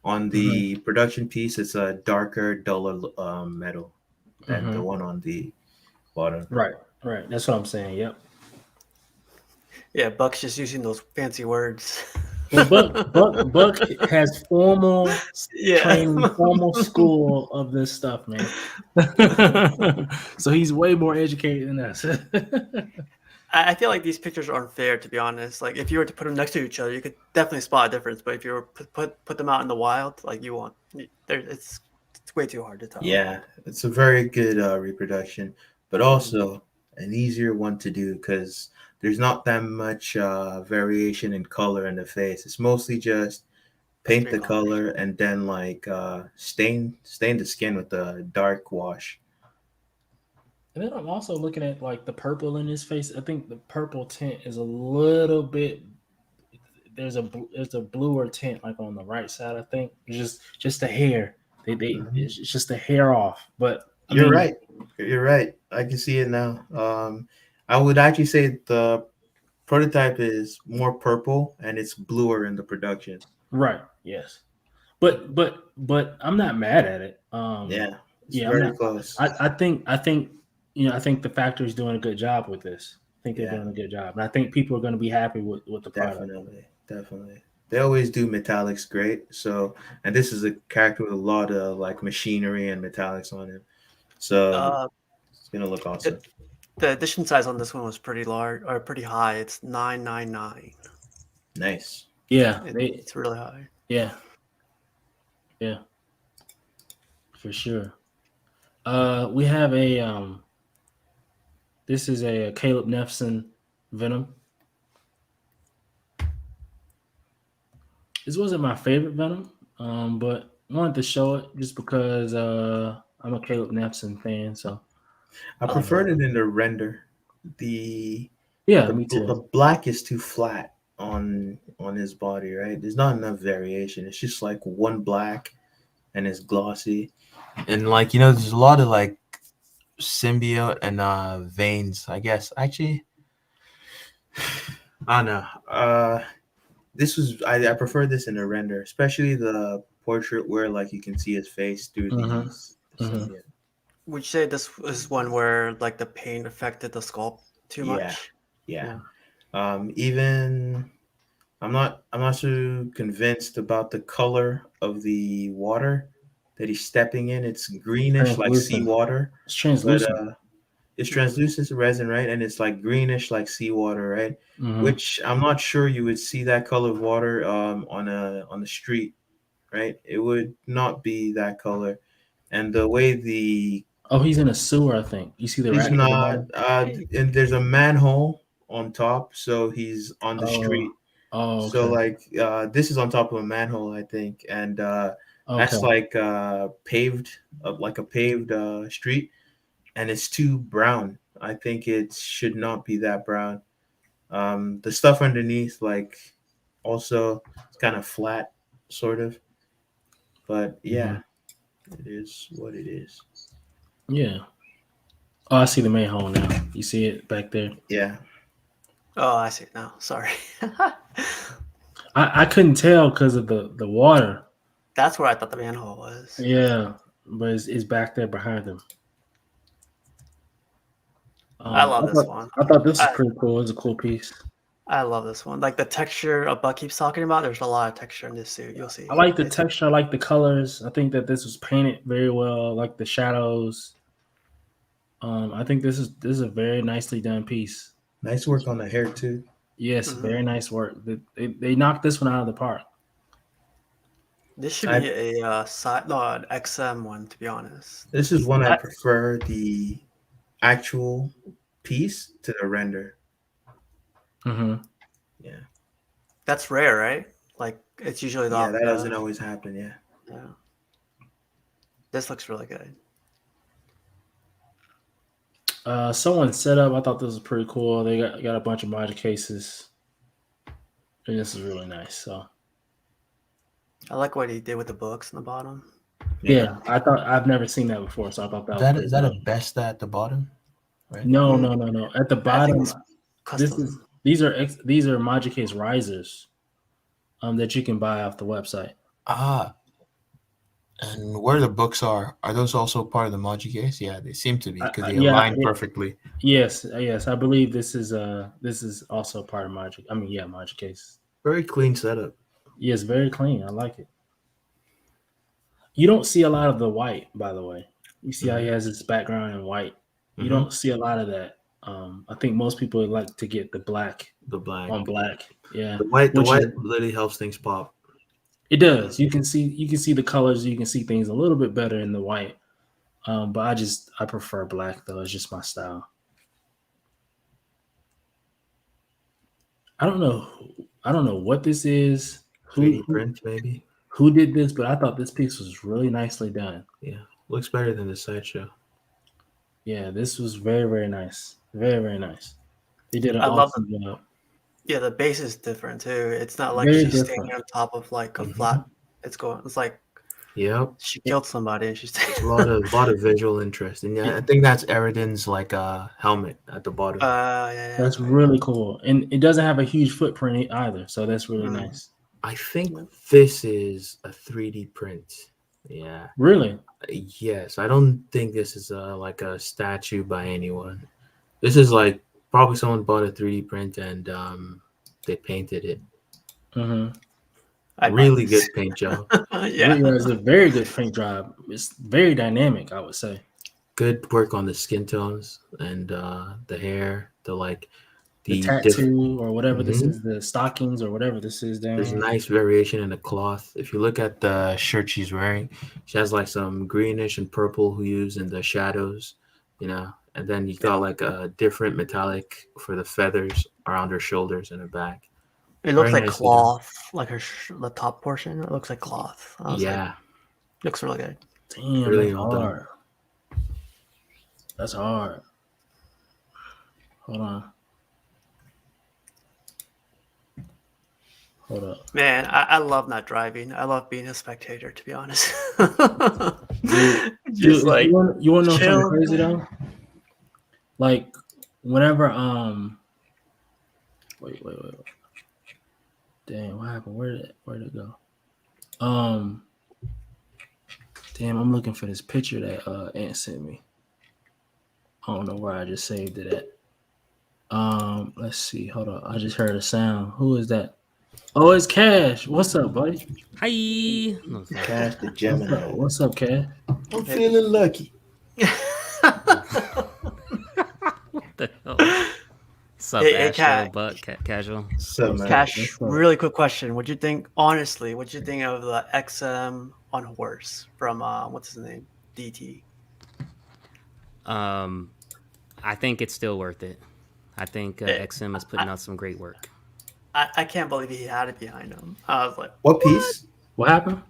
on the production piece, it's a darker, duller metal than the one on the bottom. Right. That's what I'm saying. Yep. Yeah, Buck's just using those fancy words. Well, Buck has formal training, formal school of this stuff, man. So he's way more educated than us. I feel like these pictures aren't fair, to be honest. Like, if you were to put them next to each other, you could definitely spot a difference. But if you were put them out in the wild, like you want, it's way too hard to tell. Yeah, it's a very good reproduction, but also an easier one to do because there's not that much variation in color in the face. It's mostly just paint the color and then like stain the skin with a dark wash. And then I'm also looking at like the purple in his face. I think the purple tint is a little bit. There's a bluer tint like on the right side. I think just the hair. It's just the hair off. But You're right. You're right. I can see it now. I would actually say the prototype is more purple and it's bluer in the production. Right. Yes. But I'm not mad at it. It's very close. I think I think the factory's doing a good job with this. I think they're doing a good job, and I think people are going to be happy with the product. Definitely. They always do metallics great. So, and this is a character with a lot of like machinery and metallics on him. So it's gonna look awesome. The edition size on this one was pretty large or pretty high. It's 999. Nice. Yeah, it's really high. Yeah, for sure. We have a this is a Caleb Nefson Venom. This wasn't my favorite Venom, but I wanted to show it just because I'm a Caleb Nefson fan. So I preferred it in the render. Me too. The black is too flat on his body, right? There's not enough variation. It's just like one black, and it's glossy, and like there's a lot of like symbiote and veins. I guess actually, I don't know. I prefer this in the render, especially the portrait where like you can see his face through these. Would you say this is one where like the paint affected the sculpt too much? Yeah. Even I'm not so convinced about the color of the water that he's stepping in. It's greenish like seawater. It's translucent. It's translucent resin, right? And it's like greenish like seawater, right? Which I'm not sure you would see that color of water on the street, right? It would not be that color. And the way he's in a sewer, I think. You see the he's not and there's a manhole on top, so he's on the street. Oh, okay. So like this is on top of a manhole, I think, and that's like paved street, and it's too brown. I think it should not be that brown. The stuff underneath, like, also it's kind of flat, sort of. But yeah, it is what it is. Yeah. Oh, I see the manhole now. You see it back there? Yeah. Oh, I see it now. Sorry. I couldn't tell because of the water. That's where I thought the manhole was. Yeah, but it's back there behind him. I love this one. I thought this was pretty cool. It's a cool piece. I love this one. Like the texture Buck keeps talking about, there's a lot of texture in this suit. You'll see. I like the texture. I like the colors. I think that this was painted very well. I like the shadows. I think this is a very nicely done piece. Nice work on the hair too. Yes, very nice work. They knocked this one out of the park. This should be an XM one, to be honest. This is one I prefer the actual piece to the render. Yeah. That's rare, right? Like it's usually that doesn't always happen. Yeah. This looks really good. Someone set up. I thought this was pretty cool. They got a bunch of module cases, and this is really nice. So I like what he did with the books in the bottom. Yeah, I thought I've never seen that before, so I thought that is that a best at the bottom? Right? No. At the bottom, these are module case risers, that you can buy off the website. And where the books are those also part of the module case? Yeah, they seem to be because they align perfectly. Yes. I believe this is also part of module. Module case. Very clean setup. Yes, very clean. I like it. You don't see a lot of the white, by the way. You see how he has his background in white. You don't see a lot of that I think most people would like to get the black The black, on black. Yeah, the white, which is really helps things pop. it does. You can see the colors. You can see things a little bit better in the white. But I prefer black though. It's just my style. I don't know. I don't know what this is. 3D print, maybe. Who did this? But I thought this piece was really nicely done. Yeah, looks better than the Sideshow. Yeah, this was very, very nice. Very, very nice. They did an I love awesome job. Yeah, the base is different too. It's not like Very she's different. standing on top of like a Mhm. flat. It's like Yep, she killed somebody and she's a lot of visual interest, and yeah, I think that's Eridan's like helmet at the bottom. yeah. That's really cool, and it doesn't have a huge footprint either, so that's really Mm. nice. I think this is a 3D print. Yeah. Really, Yes, I don't think this is like a statue by anyone. This is like probably someone bought a 3D print and they painted it. mm-hmm. Really good paint job. Yeah. It's a very good paint job. It's very dynamic, I would say. Good work on the skin tones and the hair, The the tattoo or whatever this Mhm. is, the stockings or whatever this is down There's here. nice variation in the cloth. If you look at the shirt she's wearing, she has like some greenish and purple hues in the shadows, and then you got like a different metallic for the feathers around her shoulders and her back. It looks Very like nicely done. cloth, like the top portion. It looks like cloth. I was like, Yeah, looks really good. Damn, really that's well done. hard. That's hard. Hold on. Hold up. Man, I love not driving. I love being a spectator, to be honest. Just like you want to know something chill. crazy though? Like whenever wait. Damn, what happened? Where'd it go? Damn, I'm looking for this picture that Aunt sent me. I don't know where I just saved it at. Let's see. Hold on. I just heard a sound. Who is that? Oh, it's Cash. What's up, buddy? Hi. No, sorry. Cash the What's Gemini. up? What's up, Cash? I'm feeling lucky. What the hell? What's up, Hey, Astro, Cat. Buck, Casual? So man, Cash, What's up? really quick question. What'd you think, honestly, what'd you think of the XM on horse from, what's his name? DT. I think it's still worth it. I think XM is putting out some great work. I can't believe he had it behind him. I was like, what piece? What happened?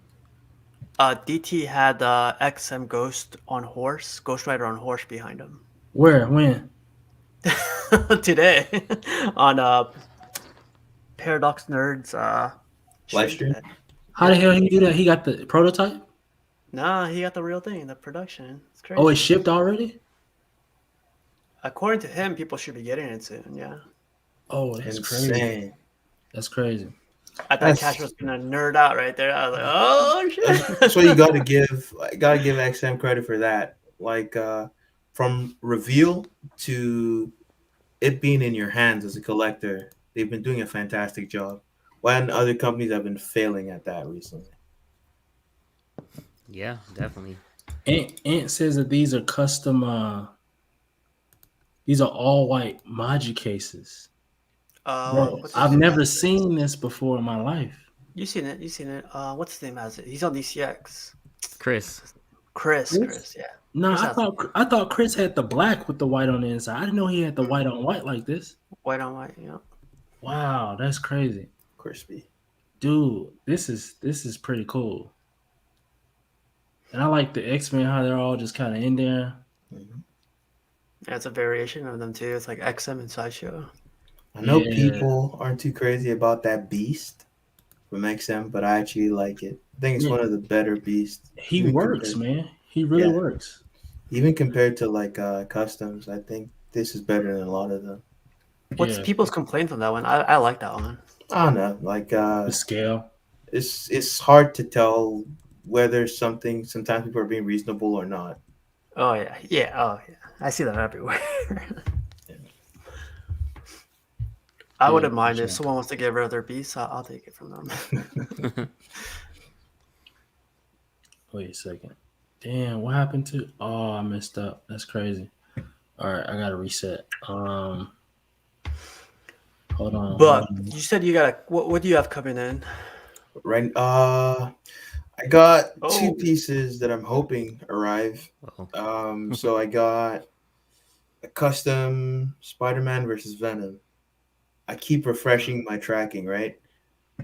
DT had XM Ghost Rider on horse behind him. Where? When? Today on Paradox Nerds Live stream? How the hell he do that? He got the prototype? Nah, he got the real thing, the production. It's crazy. Oh, it shipped already? According to him, people should be getting it soon. Yeah, Oh, that's crazy. Insane. That's crazy. I thought That's- Cash was gonna nerd out right there. I was like, oh shit. That's what you got to give. Got to give XM credit for that. Like from reveal to it being in your hands as a collector, they've been doing a fantastic job. When other companies have been failing at that recently. Yeah, definitely. Ant says that these are custom. These are all white Maji cases. Bro, What's his I've name never has it? seen this before in my life. You seen it? What's his name has it? He's on DCX. Chris. Chris, yeah. No, Chris I has thought Chris had the black with the white on the inside. I didn't know he had the white on white like this. White on white, yeah. Wow, that's crazy, Crispy. dude. This is pretty cool. And I like the X-Men how they're all just kind of in there. Mhm. Yeah, it's a variation of them too. It's like XM and Sideshow. I know Yeah. people aren't too crazy about that beast from XM, but I actually like it. I think it's Yeah. one of the better beasts. He Even works, compared- man. He really Yeah. works. Even compared to like customs, I think this is better than a lot of them. What's Yeah. people's complaint on that one? I like that one. I don't know. Like The scale. it's hard to tell whether sometimes people are being reasonable or not. Oh yeah. Oh yeah. I see that everywhere. I Yeah, wouldn't for mind if sure. someone wants to get rid of their beast. I'll take it from them. Wait a second. Damn, what happened to? Oh, I messed up. That's crazy. All right, I gotta reset. Hold on. But you said you got what do you have coming in? Right. I got two Oh. pieces that I'm hoping arrive. Oh, So I got a custom Spider-Man versus Venom. I keep refreshing my tracking, right?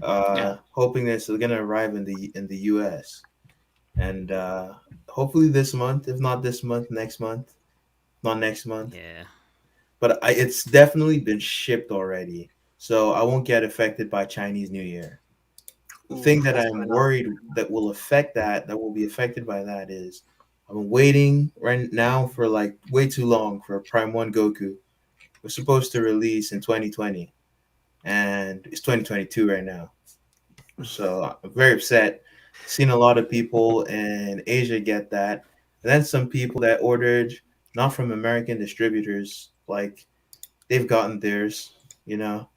Yeah. Hoping this is gonna arrive in the US. And hopefully this month, if not this month, next month. Not next month. yeah. But it's definitely been shipped already. So I won't get affected by Chinese New Year. The thing Oof, that that's I'm coming up. worried that will affect that will be affected by that is I'm waiting right now for like way too long for Prime 1 Goku. We're supposed to release in 2020 and it's 2022 right now. So I'm very upset. Seen a lot of people in Asia get that. And then some people that ordered not from American distributors, like they've gotten theirs, you know.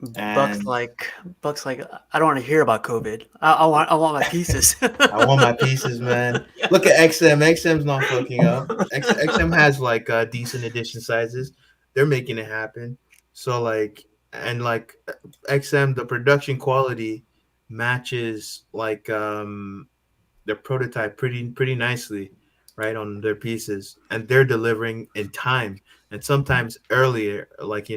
Buck's And like Buck's like I don't want to hear about COVID. I want my pieces. I want my pieces, man. Look at XM. XM's not fucking up. XM has like decent edition sizes. They're making it happen. So like and like XM, the production quality matches like their prototype pretty nicely, right, on their pieces, and they're delivering in time and sometimes earlier. Like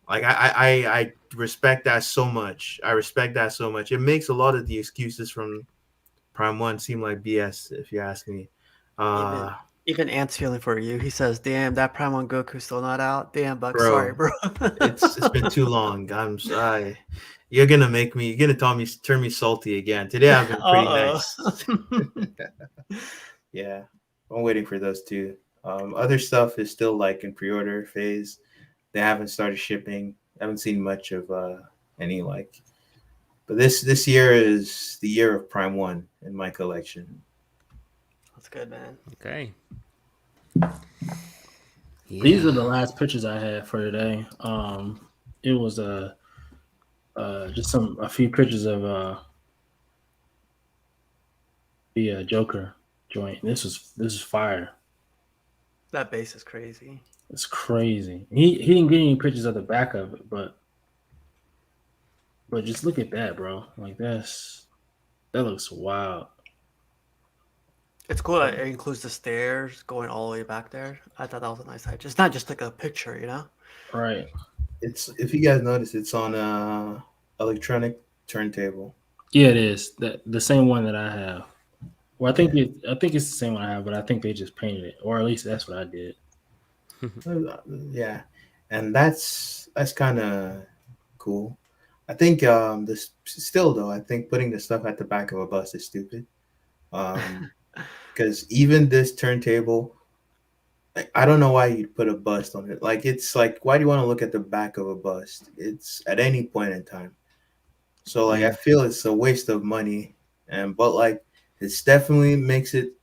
like I respect that so much. I respect that so much. It makes a lot of the excuses from Prime One seem like BS, if you ask me. even Uh, even Ant's feeling for you. He says, "Damn, that Prime One Goku's still not out. Damn, Buck, sorry, bro, bro." it's been too long. I'm sorry. You're gonna make me. You're gonna turn me salty again. Today I've been pretty Uh-oh. nice. Yeah, I'm waiting for those two. Other stuff is still like in pre-order phase. They haven't started shipping. I haven't seen much of any like. But this year is the year of Prime One in my collection. That's good, man. Okay. These are Yeah. the last pictures I had for today. It was just a few pictures of the Joker joint. This is fire. That base is crazy. It's crazy. He didn't get any pictures of the back of it, but just look at that, bro. Like that looks wild. It's cool that it includes the stairs going all the way back there. I thought that was a nice touch. It's not just like a picture, you know? Right. It's if you guys notice, it's on a electronic turntable. Yeah, it is. The same one that I have. Well, I think it's the same one I have, but I think they just painted it, or at least that's what I did. Yeah, and that's kind of cool. I think this still though. I think putting the stuff at the back of a bus is stupid. Because even this turntable, like, I don't know why you'd put a bust on it. Like it's like, why do you want to look at the back of a bust? It's at any point in time. So like I Yeah. feel it's a waste of money, and but like it's definitely makes it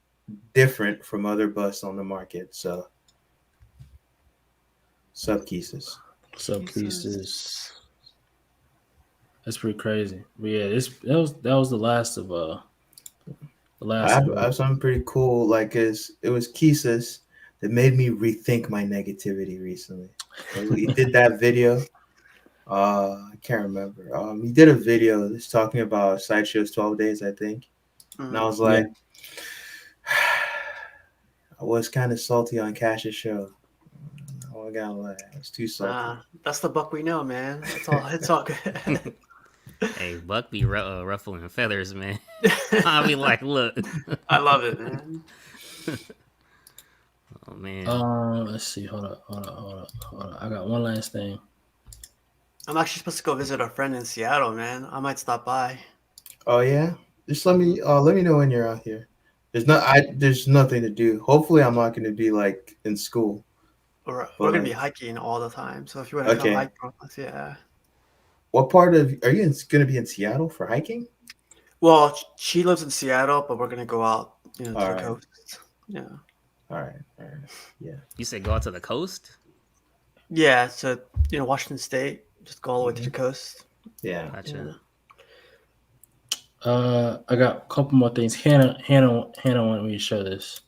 different from other busts on the market. So sub cases. Sub pieces. That's pretty crazy. But yeah, that was the last of the I last have, of I have something pretty cool. Like it was Kisses that made me rethink my negativity recently. He did that video. I can't remember. He did a video that's talking about Sideshow's 12 days, I think. And I was yeah. like, I was kind of salty on Cash's show. Oh, I gotta lie, I was too salty. That's the Buck we know, man. It's all good. Hey, Buck be ruffling feathers, man. I'll be like, look. I love it, man. Oh man. Let's see. Hold up. I got one last thing. I'm actually supposed to go visit a friend in Seattle, man. I might stop by. Oh yeah, just let me know when you're out here. There's nothing to do. Hopefully, I'm not going to be like in school. We're But gonna be like, hiking all the time, so if you want to come okay, hike with us, yeah. what part of are you going to be in Seattle for hiking? Well, she lives in Seattle, but we're gonna go out, to All the right, coast. Yeah. all right, yeah. You said go out to the coast? Yeah, so Washington State, just go all the way to the Mhm. coast. Yeah. Gotcha. I got a couple more things. Hannah wanted me to show this.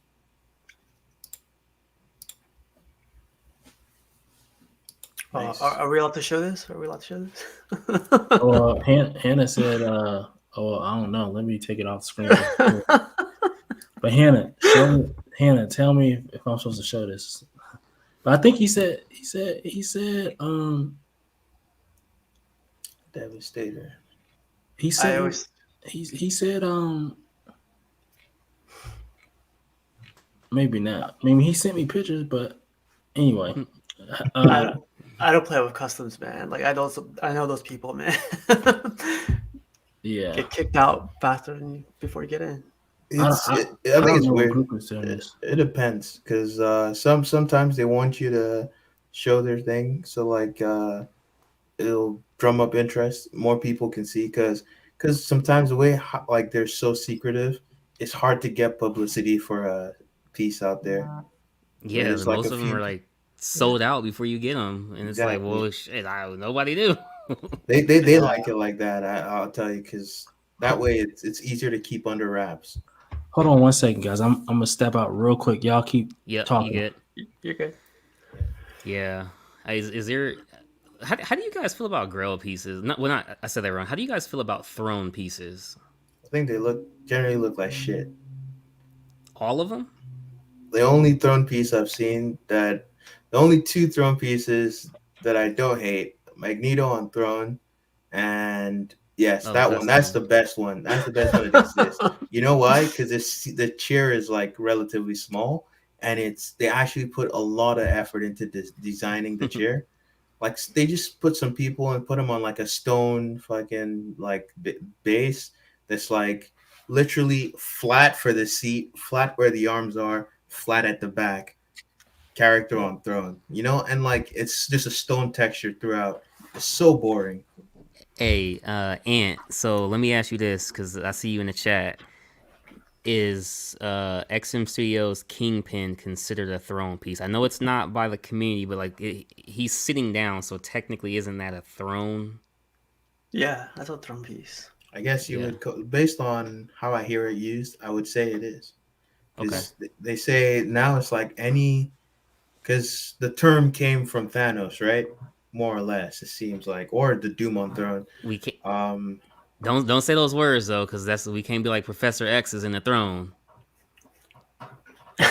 Nice. Are we allowed to show this? Are we allowed to show this? Well, Hannah said, "Oh, I don't know. Let me take it off the screen." But Hannah, tell me if I'm supposed to show this. But I think he said, Devastator. he I said, always he said, maybe not. I mean, he sent me pictures, but anyway, I don't play with customs, man. Like I know those people, man. yeah. Get kicked out faster before you get in. I I think don't it's know what weird. group is doing this. It depends because sometimes they want you to show their thing, so like it'll drum up interest. More people can see because sometimes the way like they're so secretive, it's hard to get publicity for a piece out there. Yeah, There's like most a of them are few. like sold out before you get them, and it's like, Exactly. well, shit, nobody knew. They like it like that. I'll tell you because that way it's easier to keep under wraps. Hold on 1 second, guys. I'm gonna step out real quick. Y'all keep Yep, you talking. get. You're good. Yeah, is there? How do you guys feel about Grail pieces? Not I said that wrong. How do you guys feel about throne pieces? I think they generally look like shit. All of them? The only throne piece I've seen the only two throne pieces that I don't hate, Magneto on throne, and yes, Oh, that one. That's Dustin. the best one. That's the best one that exists. You know why? Because the chair is like relatively small, and they actually put a lot of effort into designing the chair. Like they just put some people and put them on like a stone fucking like base that's like literally flat for the seat, flat where the arms are, flat at the back. Character on throne, and like it's just a stone texture throughout. It's so boring. Hey, Ant. So let me ask you this, because I see you in the chat. Is XM Studios Kingpin considered a throne piece? I know it's not by the community, but like he's sitting down, so technically, isn't that a throne? Yeah, that's a drum piece. I guess you Yeah. would, based on how I hear it used, I would say it is. Okay. Because they say now it's like because the term came from Thanos, right? More or less, it seems like, or the Doom on Throne. We can't Um, don't say those words though, because we can't be like Professor X is in the throne. but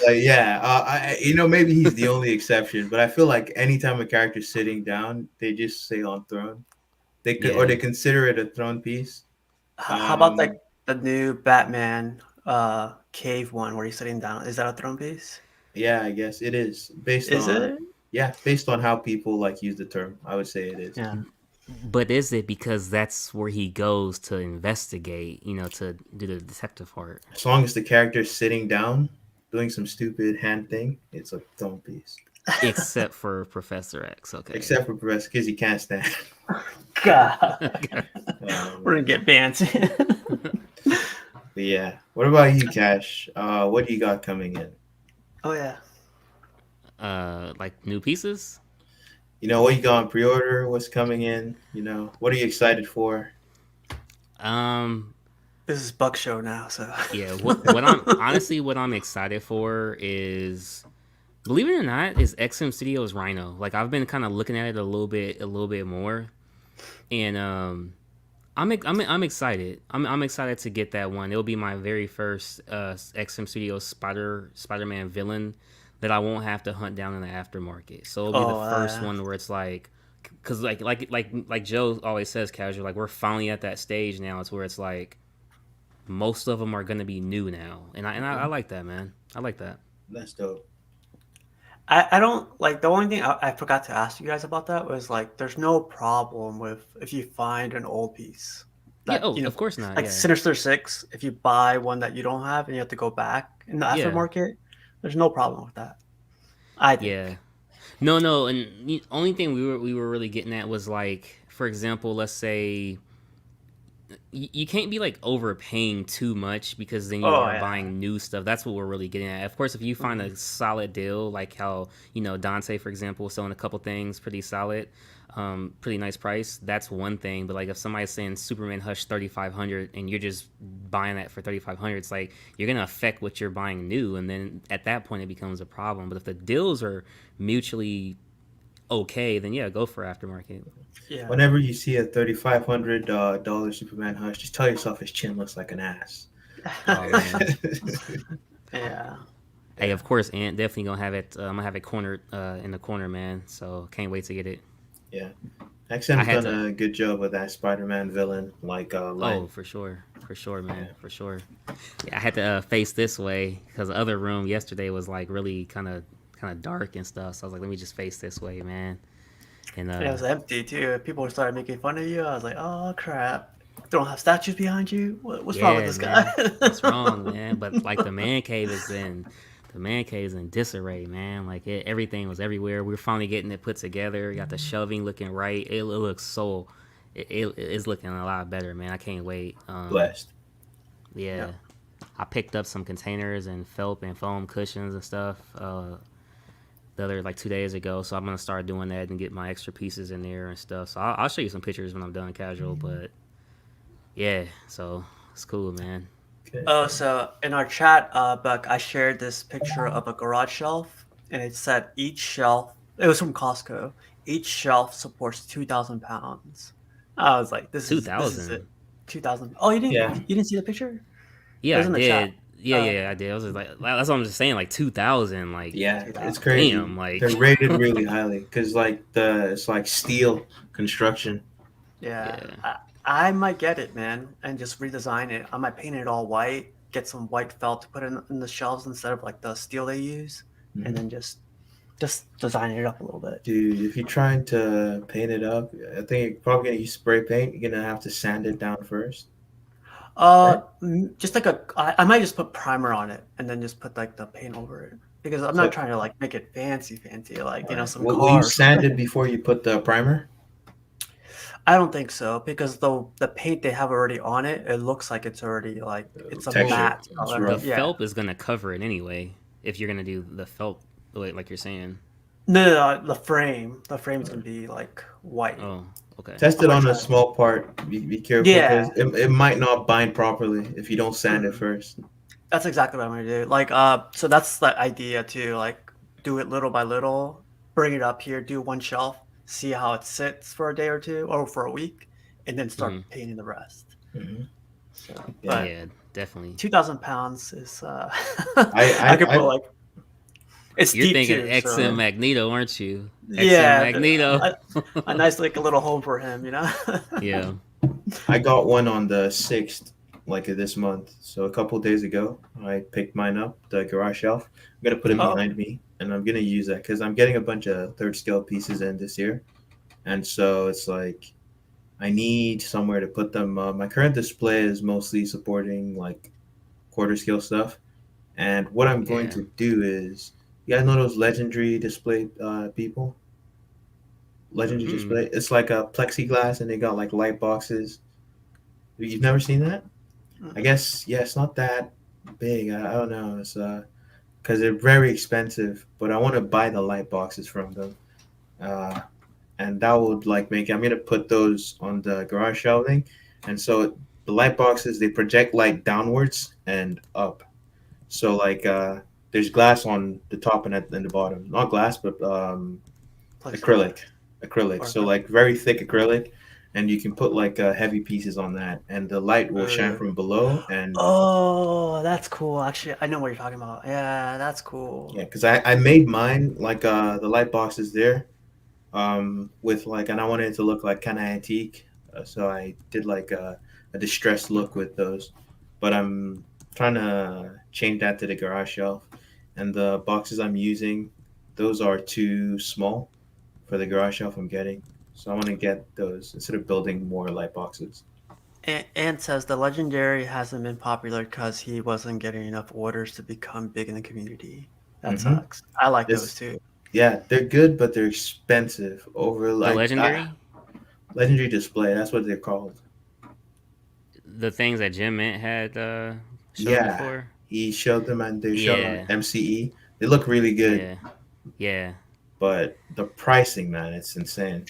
like, yeah, maybe he's the only exception, but I feel like anytime a character's sitting down, they just say on throne. They could, or Yeah. they consider it a throne piece. How about like the new Batman cave one where he's sitting down? Is that a throne piece? Yeah, I guess it is based Is on. it? Yeah, based on how people like use the term, I would say it is. Yeah. But is it because that's where he goes to investigate, to do the detective part? As long as the character's sitting down, doing some stupid hand thing, it's a throne piece. Except for Professor X, okay. Except for Professor, because he can't stand. God. We're gonna get banned. But yeah, what about you, Cash? What do you got coming in? Oh yeah. Like new pieces? What you got on pre-order? What's coming in? What are you excited for? This is Buck Show now, so Yeah, what I'm excited for is, believe it or not, is XM Studios Rhino. Like I've been kind of looking at it a little bit more, and I'm excited. I'm excited to get that one. It'll be my very first XM Studios Spider-Man villain that I won't have to hunt down in the aftermarket. So it'll be the first one where it's like, because like Joe always says, casual, like we're finally at that stage now. It's where it's like most of them are gonna be new now, and I like that, man. I like that. That's dope. I don't like the only thing I forgot to ask you guys about that was like there's no problem with if you find an old piece. That, Of course not. Like Yeah. Sinister 6, if you buy one that you don't have and you have to go back in the aftermarket, there's no problem with that. I think. Yeah. No, and the only thing we were really getting at was like, for example, let's say you can't be like overpaying too much because then you are buying new stuff. That's what we're really getting at. Of course, if you find a solid deal, like how Dante, for example, was selling a couple things pretty solid, pretty nice price. That's one thing. But like if somebody's saying Superman Hush 3,500 and you're just buying that for 3,500, it's like you're gonna affect what you're buying new, and then at that point it becomes a problem. But if the deals are mutually okay, then yeah, go for aftermarket. Yeah. Whenever you see a $3,500 Superman Hush, just tell yourself his chin looks like an ass. Oh man. Yeah. Hey, of course, Ant definitely gonna have it. I'm gonna have it cornered in the corner, man. So can't wait to get it. Yeah. I XM's had done to. a good job with that Spider-Man villain, like Oh, line. for sure, man, Yeah. for sure. Yeah, I had to face this way because the other room yesterday was like really kind of dark and stuff. So I was like, let me just face this way, man. And And it was empty too. People started making fun of you. I was like, oh crap. Don't have statues behind you? What's wrong with yeah, this guy? man, what's wrong, man? But like the man cave is in disarray, man. Like everything was everywhere. We were finally getting it put together. Got the shelving looking right. It looks so. It's looking a lot better, man. I can't wait. Blessed. Yeah. Yep. I picked up some containers and felt and foam cushions and stuff the other like 2 days ago. So I'm gonna start doing that and get my extra pieces in there and stuff. So I'll show you some pictures when I'm done casual. But yeah, so it's cool, man. Okay. Oh, so in our chat, Buck, I shared this picture of a garage shelf, and it said each shelf. It was from Costco. Each shelf supports 2,000 pounds. I was like, this is it. 2,000. 2,000. Oh, Yeah. you didn't see the picture? It Yeah, was I in the chat. did. Yeah, I did. I was just like, that's what I'm just saying. Like 2,000. Like Yeah, 2,000. it's crazy. damn. Like They're rated really highly because it's like steel construction. Yeah. yeah. I might get it, man, and just redesign it. I might paint it all white, get some white felt to put in the shelves instead of like the steel they use, and then just design it up a little bit. Dude, if you're trying to paint it up, I think you're probably gonna use spray paint. You're gonna have to sand it down first. Just like I might just put primer on it and then just put like the paint over it because I'm So, not trying to like make it fancy, like some will you cars. sand it before you put the primer? I don't think so because the paint they have already on it, it looks like it's already like it's a Texture. matte It's color. rough. The Yeah. felt is gonna cover it anyway. If you're gonna do the felt, like you're saying. No, the frame. The frame is gonna be like white. Oh, okay. Test I'm it gonna on try a it. small part. Be careful Yeah. because it might not bind properly if you don't sand it Mhm. first. That's exactly what I'm gonna do. Like, so that's the idea too. Like, do it little by little, bring it up here, do one shelf, see how it sits for a day or two or for a week, and then start Mhm. painting the rest. Mhm. So, Yeah. but Yeah, definitely. 2,000 pounds is I I could put I like it's You're deep thinking too. XM So Magneto, aren't you? XM yeah, Magneto. a nice like a little home for him, you know. Yeah. I got one on the 6th, like this month. So a couple days ago, I picked mine up, the garage shelf. I'm gonna put it Oh. behind me, and I'm gonna use that because I'm getting a bunch of third scale pieces in this year, and so it's like I need somewhere to put them. My current display is mostly supporting like quarter scale stuff, and what I'm going Yeah. to do is, you guys know those legendary display people. Legendary Mm-mm. display. It's like a plexiglass, and they got like light boxes. You've never seen that? I guess yeah, it's not that big. I don't know. It's because they're very expensive, but I want to buy the light boxes from them, and that would like make. I'm gonna put those on the garage shelving, and so the light boxes they project light downwards and up. So like there's glass on the top and the bottom. Not glass, but acrylic. Or So like very thick acrylic, and you can put like heavy pieces on that, and the light will shine from below. And Oh, that's cool. Actually, I know what you're talking about. Yeah, that's cool. yeah, because I made mine like the light boxes there, with like, and I wanted it to look like kind of antique, so I did like a distressed look with those. But I'm trying to change that to the garage shelf, and the boxes I'm using, those are too small for the garage shelf I'm getting. So I want to get those instead of building more light boxes. Ant says the legendary hasn't been popular because he wasn't getting enough orders to become big in the community. That Mm-hmm. sucks. I like This- those too. Yeah, they're good, but they're expensive. Over The like legendary? legendary display. That's what they're called. The things that Jim Mint had shown Yeah. before. He showed them, and they showed Yeah. on MCE. They look really good. Yeah. Yeah. but the pricing, man, it's insane.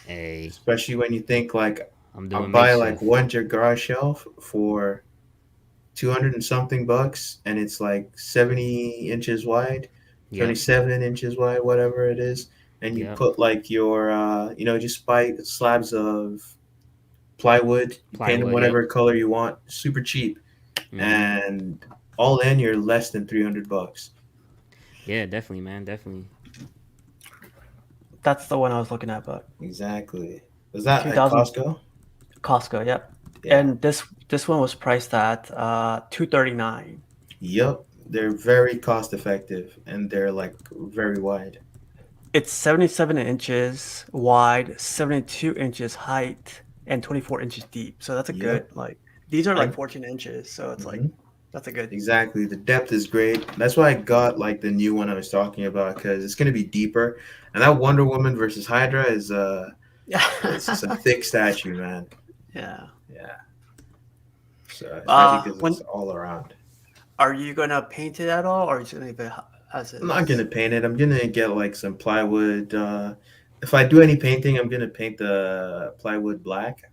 Hey, Especially when you think like I'm I'll doing buy like makeshift. one garage shelf for 200 and something bucks, and it's like 70 inches wide, Yep. 77 inches wide, whatever it is. And you Yep. put like your, just buy slabs of plywood, you paint them Plywood. Yep. whatever color you want, super cheap. Hmm. And all in, you're less than 300 bucks. Yeah, definitely, man. Definitely. That's the one I was looking at, but Exactly. Was that at 2000 Costco? Costco, yep. Yeah. And this one was priced at $239. Yep. They're very cost effective and they're like very wide. It's 77 inches wide, 72 inches height, and 24 inches deep. So that's a good Yep. like. These are like I 14 inches, so it's like mhm. that's a good. Exactly. The depth is great. That's why I got like the new one I was talking about because it's gonna be deeper. And that Wonder Woman versus Hydra is Yeah. it's just a thick statue, man. Yeah. Yeah. So especially because When it's all around. are you gonna paint it at all, or are you just gonna leave it as I'm not is? gonna paint it. I'm gonna get like some plywood. If I do any painting, I'm gonna paint the plywood black.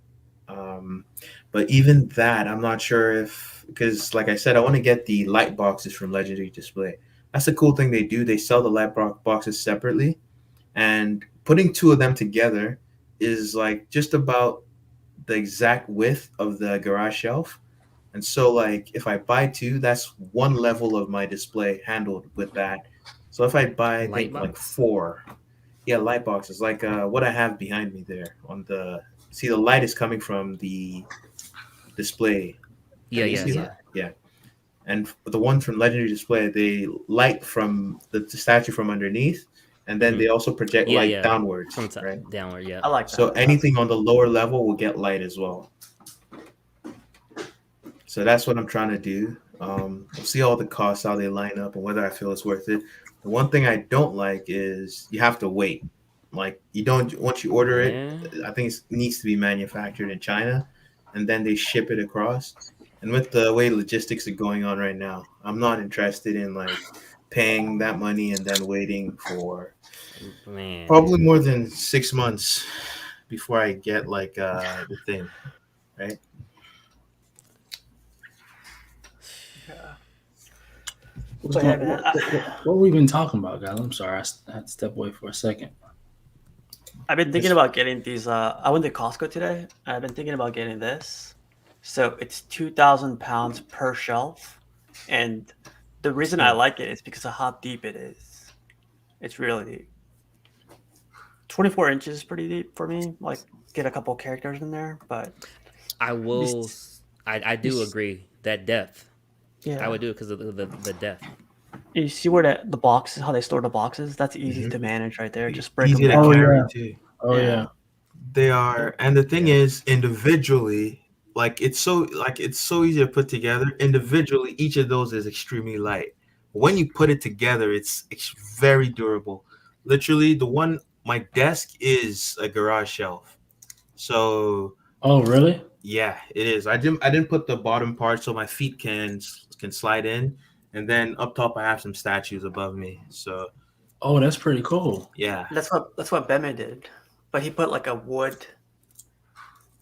Um, but even that, I'm not sure if because, like I said, I want to get the light boxes from Legendary Display. That's the cool thing they do. They sell the boxes separately, and putting two of them together is like just about the exact width of the garage shelf. And so, like, if I buy two, that's one level of my display handled with that. So if I buy, I think like Lightbox. four, yeah, light boxes, like what I have behind me there on the. See, the light is coming from the display. Yeah. Can you Yeah. see Yeah. that? Yeah. And the ones from Legendary Display, they light from the statue from underneath, and then Hmm. they also project Yeah. light Yeah. downwards, From top right? downward. Yep. I like So that. Yeah. anything on the lower level will get light as well. So that's what I'm trying to do. We'll see all the costs, how they line up, and whether I feel it's worth it. The one thing I don't like is you have to wait. Like you don't once you order it, Yeah. I think it needs to be manufactured in China, and then they ship it across. And with the way logistics are going on right now, I'm not interested in like paying that money and then waiting for Man. probably more than 6 months before I get like the thing, right? Yeah. What's But yeah, going? man. What we been talking about, guys? I'm sorry, I had to step away for a second. I've been thinking It's about getting these. I went to Costco today. I've been thinking about getting this. So it's 2,000 pounds per shelf, and the reason I hmm. like it is because of how deep it is. It's really deep. 24 inches is pretty deep for me. Like get a couple characters in there, but I will. these, I do these agree that depth. I yeah. would do it because of the depth. You see where the boxes, how they store the boxes? That's easy Hmm. to manage right there. Just break them Easy to Oh down. carry yeah, too. oh Yeah. yeah. They are, and the thing Yeah. is, individually, like it's so easy to put together. Individually, each of those is extremely light. When you put it together, it's very durable. Literally, the one my desk is a garage shelf. So Oh really? yeah, it is. I didn't put the bottom part so my feet can slide in, and then up top I have some statues above me. So Oh, that's pretty cool. yeah, That's what Beme did, but he put like a wood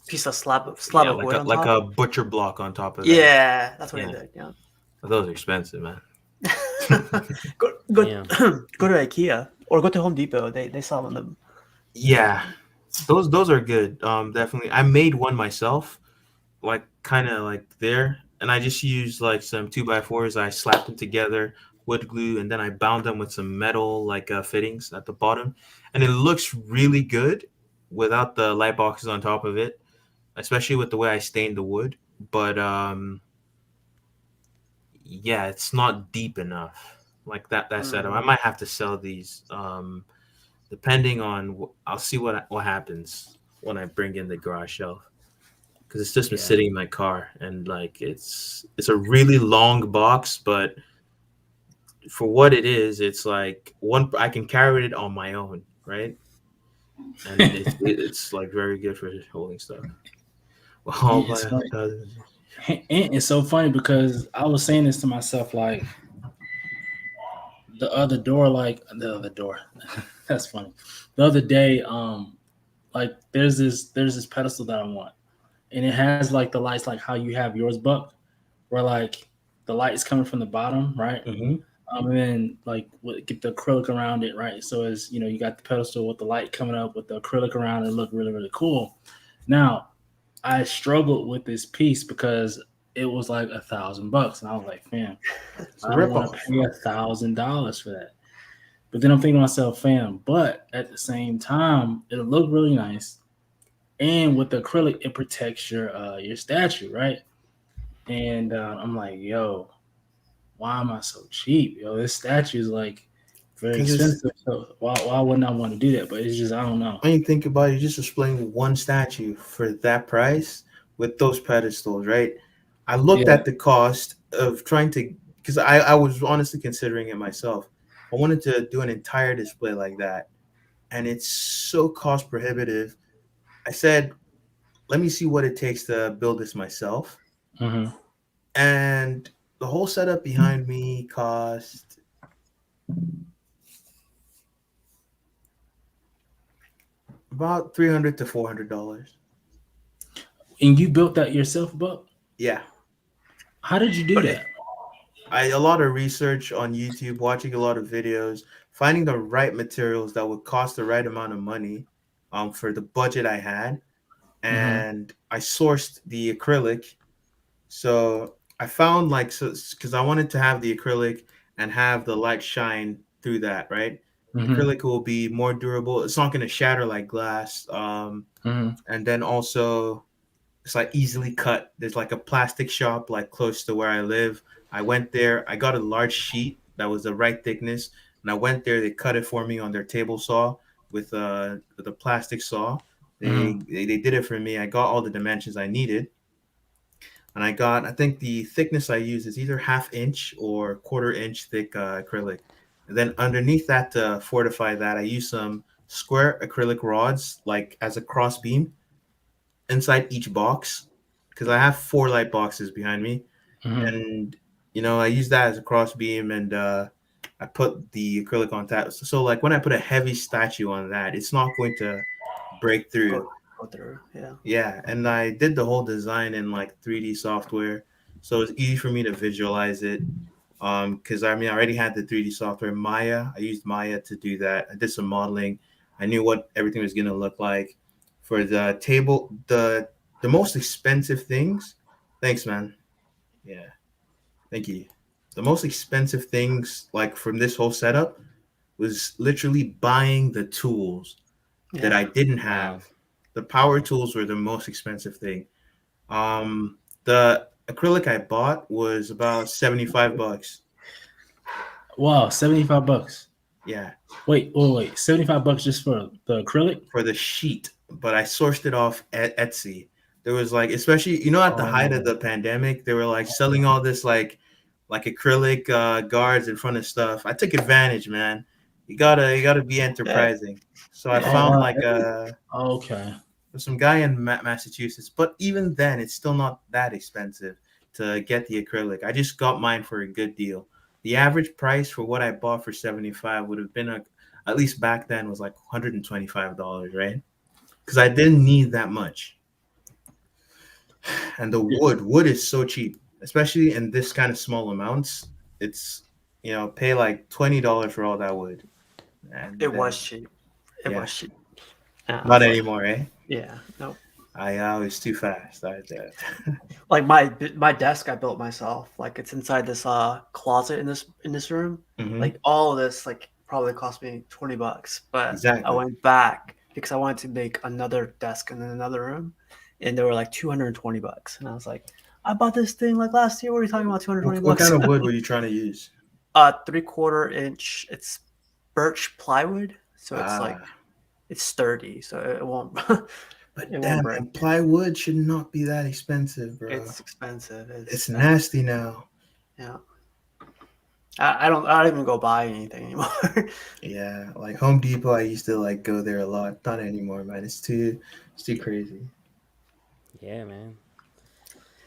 piece of slab yeah, of like wood a on like top. a butcher block on top of that. Yeah, that's what he Yeah, did. Yeah. those are expensive, man. Go Yeah. go to IKEA or go to Home Depot. They sell them. Yeah, those are good. Definitely. I made one myself, like kind of like there, and I just used like some 2x4s. I slapped them together, wood glue, and then I bound them with some metal like fittings at the bottom, and it looks really good without the light boxes on top of it, especially with the way I stained the wood. But yeah, it's not deep enough. Like that setup, I Mm, might have to sell these. Depending on I'll see what happens when I bring in the garage shelf because it's just been Yeah. sitting in my car and like it's a really long box, but for what it is, it's like one I can carry it on my own, right? And it's like very good for holding stuff. Well, Ant is funny. Ant is so funny because I was saying this to myself like the other door, like the other door. That's funny. The other day, like there's this pedestal that I want, and it has like the lights like how you have yours, Buck, where like the light is coming from the bottom, right? Mm-hmm. And then like get the acrylic around it, right? So as you know, you got the pedestal with the light coming up with the acrylic around it, look really really cool. Now, I struggled with this piece because it was like $1,000, and I was like, fam, It's a I don't want to ripoff. pay $1,000 for that. But then I'm thinking to myself, fam, but at the same time, it'll look really nice, and with the acrylic, it protects your statue, right? And I'm like, yo, why am I so cheap? Yo, this statue is like very Because it's expensive. So why wouldn't I want to do that? But it's just I don't know. when you think about it, you're just displaying one statue for that price with those pedestals, right? I looked Yeah. at the cost of trying to, because I was honestly considering it myself. I wanted to do an entire display like that, and it's so cost prohibitive. I said, let me see what it takes to build this myself. Hmm. And the whole setup behind me cost about $300 to $400. And you built that yourself, Buck? Yeah. How did you do But that? A lot of research on YouTube, watching a lot of videos, finding the right materials that would cost the right amount of money for the budget I had. Hmm. And I sourced the acrylic. So I found like, so because I wanted to have the acrylic and have the light shine through that, right? Hmm. Acrylic will be more durable. It's not going to shatter like glass. Hmm. And then also it's like easily cut. There's like a plastic shop like close to where I live. I went there. I got a large sheet that was the right thickness, and I went there. They cut it for me on their table saw with a plastic saw. Hmm. They did it for me. I got all the dimensions I needed, and I think the thickness I use is either half inch or quarter-inch thick acrylic. And then underneath that to fortify that, I use some square acrylic rods like as a cross beam inside each box because I have four light boxes behind me, Hmm. and I use that as a cross beam, and I put the acrylic on that. So like when I put a heavy statue on that, it's not going to break through. go through. Yeah. Yeah, and I did the whole design in like 3D software, so it's easy for me to visualize it. Because I mean, I already had the 3D software Maya. I used Maya to do that. I did some modeling. I knew what everything was gonna look like. For the table, the most expensive things. Thanks, man. Yeah, thank you. The most expensive things, like from this whole setup, was literally buying the tools that Yeah. I didn't Wow. have. The power tools were the most expensive thing. The acrylic I bought was about $75. Wow, $75. Yeah, Wait, $75 just for the acrylic? for the sheet, but I sourced it off at Etsy. There was like, especially at the height of Oh, the pandemic, they were like selling all this like acrylic guards in front of stuff. I took advantage, man. You gotta be Yeah. enterprising. So I Yeah. found wow. like Okay. there's some guy in Massachusetts, but even then, it's still not that expensive to get the acrylic. I just got mine for a good deal. The average price for what I bought for 75 would have been at least back then was like $125, right? Because I didn't need that much. And the Yeah. wood is so cheap, especially in this kind of small amounts. It's pay like $20 for all that wood, and It was cheap. It yeah, was cheap. Yeah. I not was like, anymore, eh? yeah, no. I was too fast. I did. Like my desk I built myself. Like it's inside this closet in this room. Hmm. Like all of this like probably cost me $20. But I Exactly. went back because I wanted to make another desk in another room, and they were like $220. And I was like, I bought this thing like last year. What are you talking about? 220 What kind bucks? of wood were you trying to use? 3/4 inch. It's birch plywood, so it's like Ah, it's sturdy, so it won't but it won't damn, break. man, plywood should not be that expensive, bro. It's expensive. It's It's nasty now. yeah. I don't even go buy anything anymore. Yeah, like Home Depot, I used to like go there a lot. Not anymore, man. It's too crazy. Yeah, man.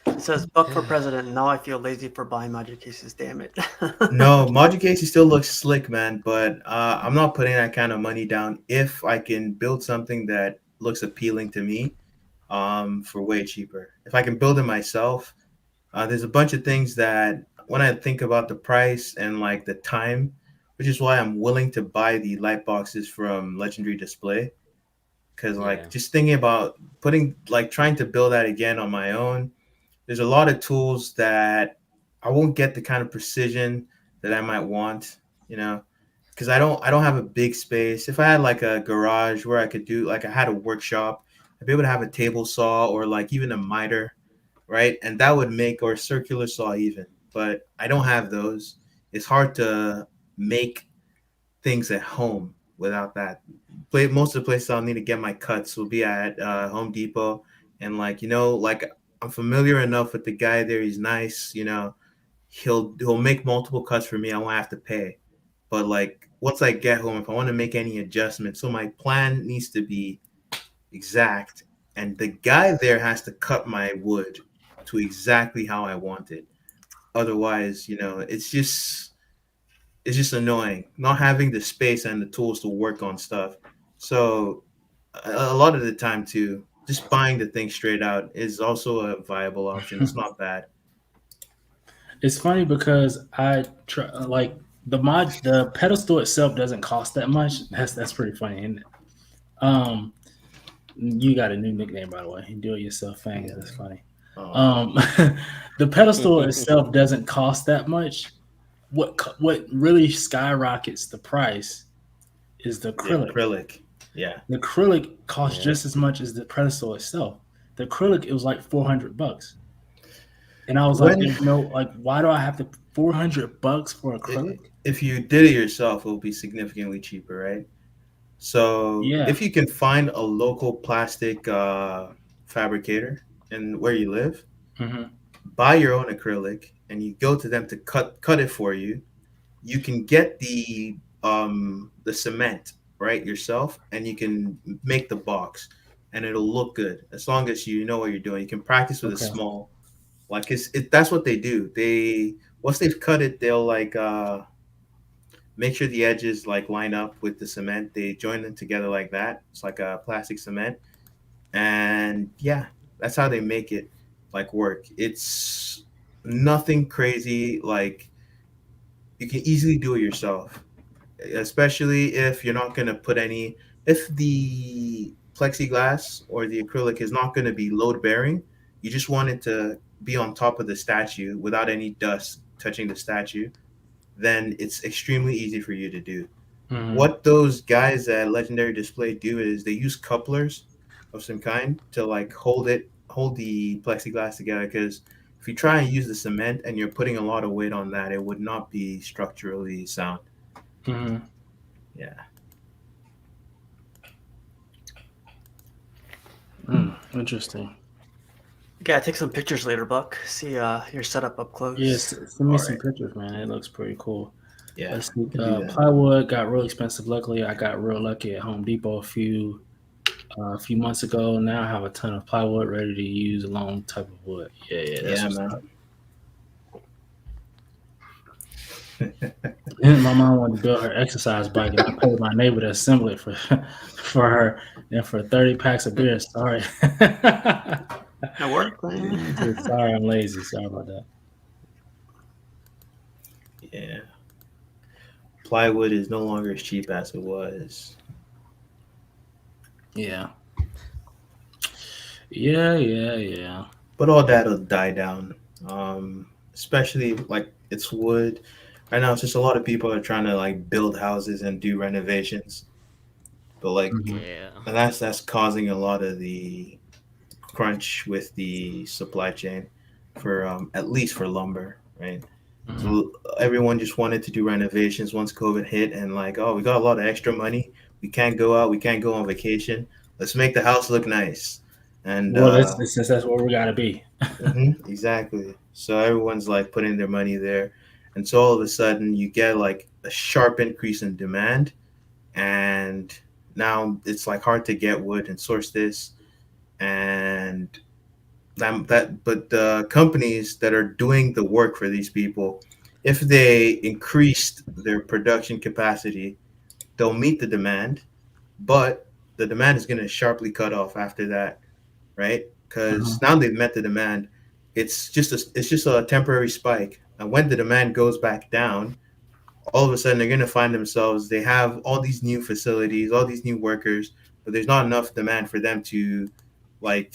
It says Buck for president. Now I feel lazy for buying magic cases. Damn it. No, Module Casey still looks slick, man, but I'm not putting that kind of money down if I can build something that looks appealing to me for way cheaper. If I can build it myself, there's a bunch of things that when I think about the price and like the time, which is why I'm willing to buy the light boxes from Legendary Display. Because Yeah. like just thinking about putting like trying to build that again on my own, there's a lot of tools that I won't get the kind of precision that I might want, you know, because I don't have a big space. If I had like a garage where I could do like I had a workshop, I'd be able to have a table saw or like even a miter, right? And that would make or a circular saw even. But I don't have those. It's hard to make things at home without that. Most of the places I'll need to get my cuts will be at Home Depot, and like like I'm familiar enough with the guy there. He's nice, He'll make multiple cuts for me. I won't have to pay. But like once I get home, if I want to make any adjustments, so my plan needs to be exact, and the guy there has to cut my wood to exactly how I want it. Otherwise, it's just annoying not having the space and the tools to work on stuff. So a lot of the time too, just buying the thing straight out is also a viable option. It's not bad. It's funny because I try like the pedestal itself doesn't cost that much. That's pretty funny, isn't it? Um, you got a new nickname by the way. Do it yourself, Fangs. That's funny. Oh, Um, the pedestal itself doesn't cost that much. What really skyrockets the price is the the acrylic. acrylic. Yeah. The acrylic costs Yeah. just as much as the pedestal itself. The acrylic it was like $400, and I was like, When there's no like, why do I have to $400 for acrylic? if you did it yourself, it will be significantly cheaper, right? So Yeah. if you can find a local plastic fabricator in where you live, Hmm. buy your own acrylic, and you go to them to cut it for you. You can get the cement right yourself, and you can make the box, and it'll look good as long as you know what you're doing. You can practice with a Okay. small, like that's what they do. They once they've cut it, they'll like make sure the edges like line up with the cement. They join them together like that. It's like a plastic cement, and yeah, that's how they make it like work. It's nothing crazy. Like you can easily do it yourself, especially if you're not going to put any, if the plexiglass or the acrylic is not going to be load bearing, you just want it to be on top of the statue without any dust touching the statue, then it's extremely easy for you to do. Hmm. What those guys at Legendary Display do is they use couplers of some kind to like hold the plexiglass together, because if you try and use the cement and you're putting a lot of weight on that, it would not be structurally sound. Hmm. Yeah. Interesting. Yeah, take some pictures later, Buck. See your setup up close. Yes, send me All some right. pictures, man. It looks pretty cool. Yeah. Let's see. We can do that. Plywood got real expensive. Luckily, I got real lucky at Home Depot a few months ago. Now I have a ton of plywood ready to use along type of wood. Yeah, that's Yeah, what's man. up. And my mom wanted to build her exercise bike, and I paid my neighbor to assemble it for for her, and for 30 packs of beer. Sorry. That work, man. Sorry, I'm lazy. Sorry about that. Yeah. Plywood is no longer as cheap as it was. Yeah. Yeah. But all that'll die down. Especially like it's wood. Right now it's just a lot of people are trying to like build houses and do renovations. But like Hmm. Yeah. and that's causing a lot of the crunch with the supply chain for at least for lumber, right? Hmm. So everyone just wanted to do renovations once COVID hit, and like, oh, we got a lot of extra money. We can't go out. We can't go on vacation. Let's make the house look nice. And Well, that's where we gotta be. exactly. So everyone's like putting their money there, and so all of a sudden you get like a sharp increase in demand, and now it's like hard to get wood and source this, and But the companies that are doing the work for these people, if they increased their production capacity, they'll meet the demand, but the demand is going to sharply cut off after that, right? Because now they've met the demand. It's just a temporary spike, and when the demand goes back down, all of a sudden they're going to find themselves, they have all these new facilities, all these new workers, but there's not enough demand for them to, like,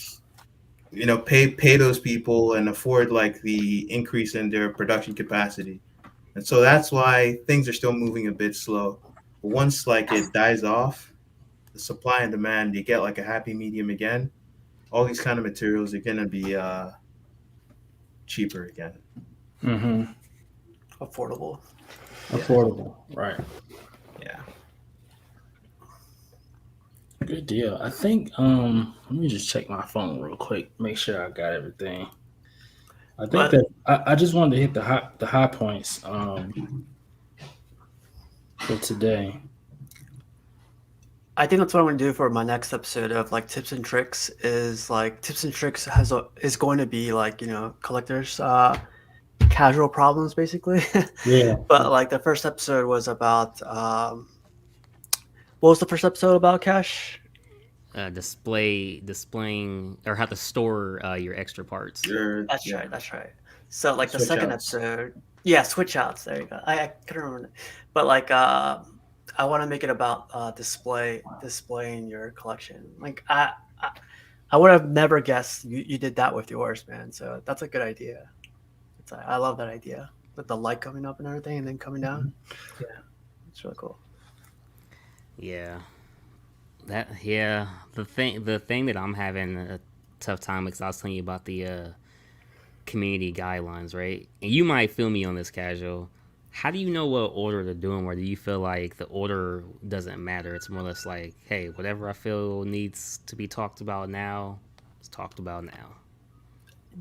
pay those people and afford like the increase in their production capacity. And so that's why things are still moving a bit slow. But once like it dies off, the supply and demand, you get like a happy medium again. All these kind of materials are gonna be cheaper again. Mm-hmm. Affordable. Affordable, right? Yeah. Good deal. I think. Let me just check my phone real quick. Make sure I got everything. I think But that I just wanted to hit the high points for today. I think that's what I'm going to do for my next episode of like tips and tricks. Is like tips and tricks is going to be like collectors casual problems basically. Yeah. But like the first episode was about what was the first episode about, Cash? Displaying or how to store your extra parts. That's Yeah. right. That's right. So like the Switch second outs. episode, switch outs. There you go. I couldn't remember, but like I want to make it about displaying your collection. Like I would have never guessed you did that with yours, man. So that's a good idea. I love that idea with the light coming up and everything, and then coming down. Yeah. It's really cool. Yeah. The thing that I'm having a tough time because I was telling you about the community guidelines, right? And you might feel me on this, Casual. How do you know what order they're doing? Or do you feel like the order doesn't matter? It's more or less like, hey, whatever I feel needs to be talked about now, it's talked about now.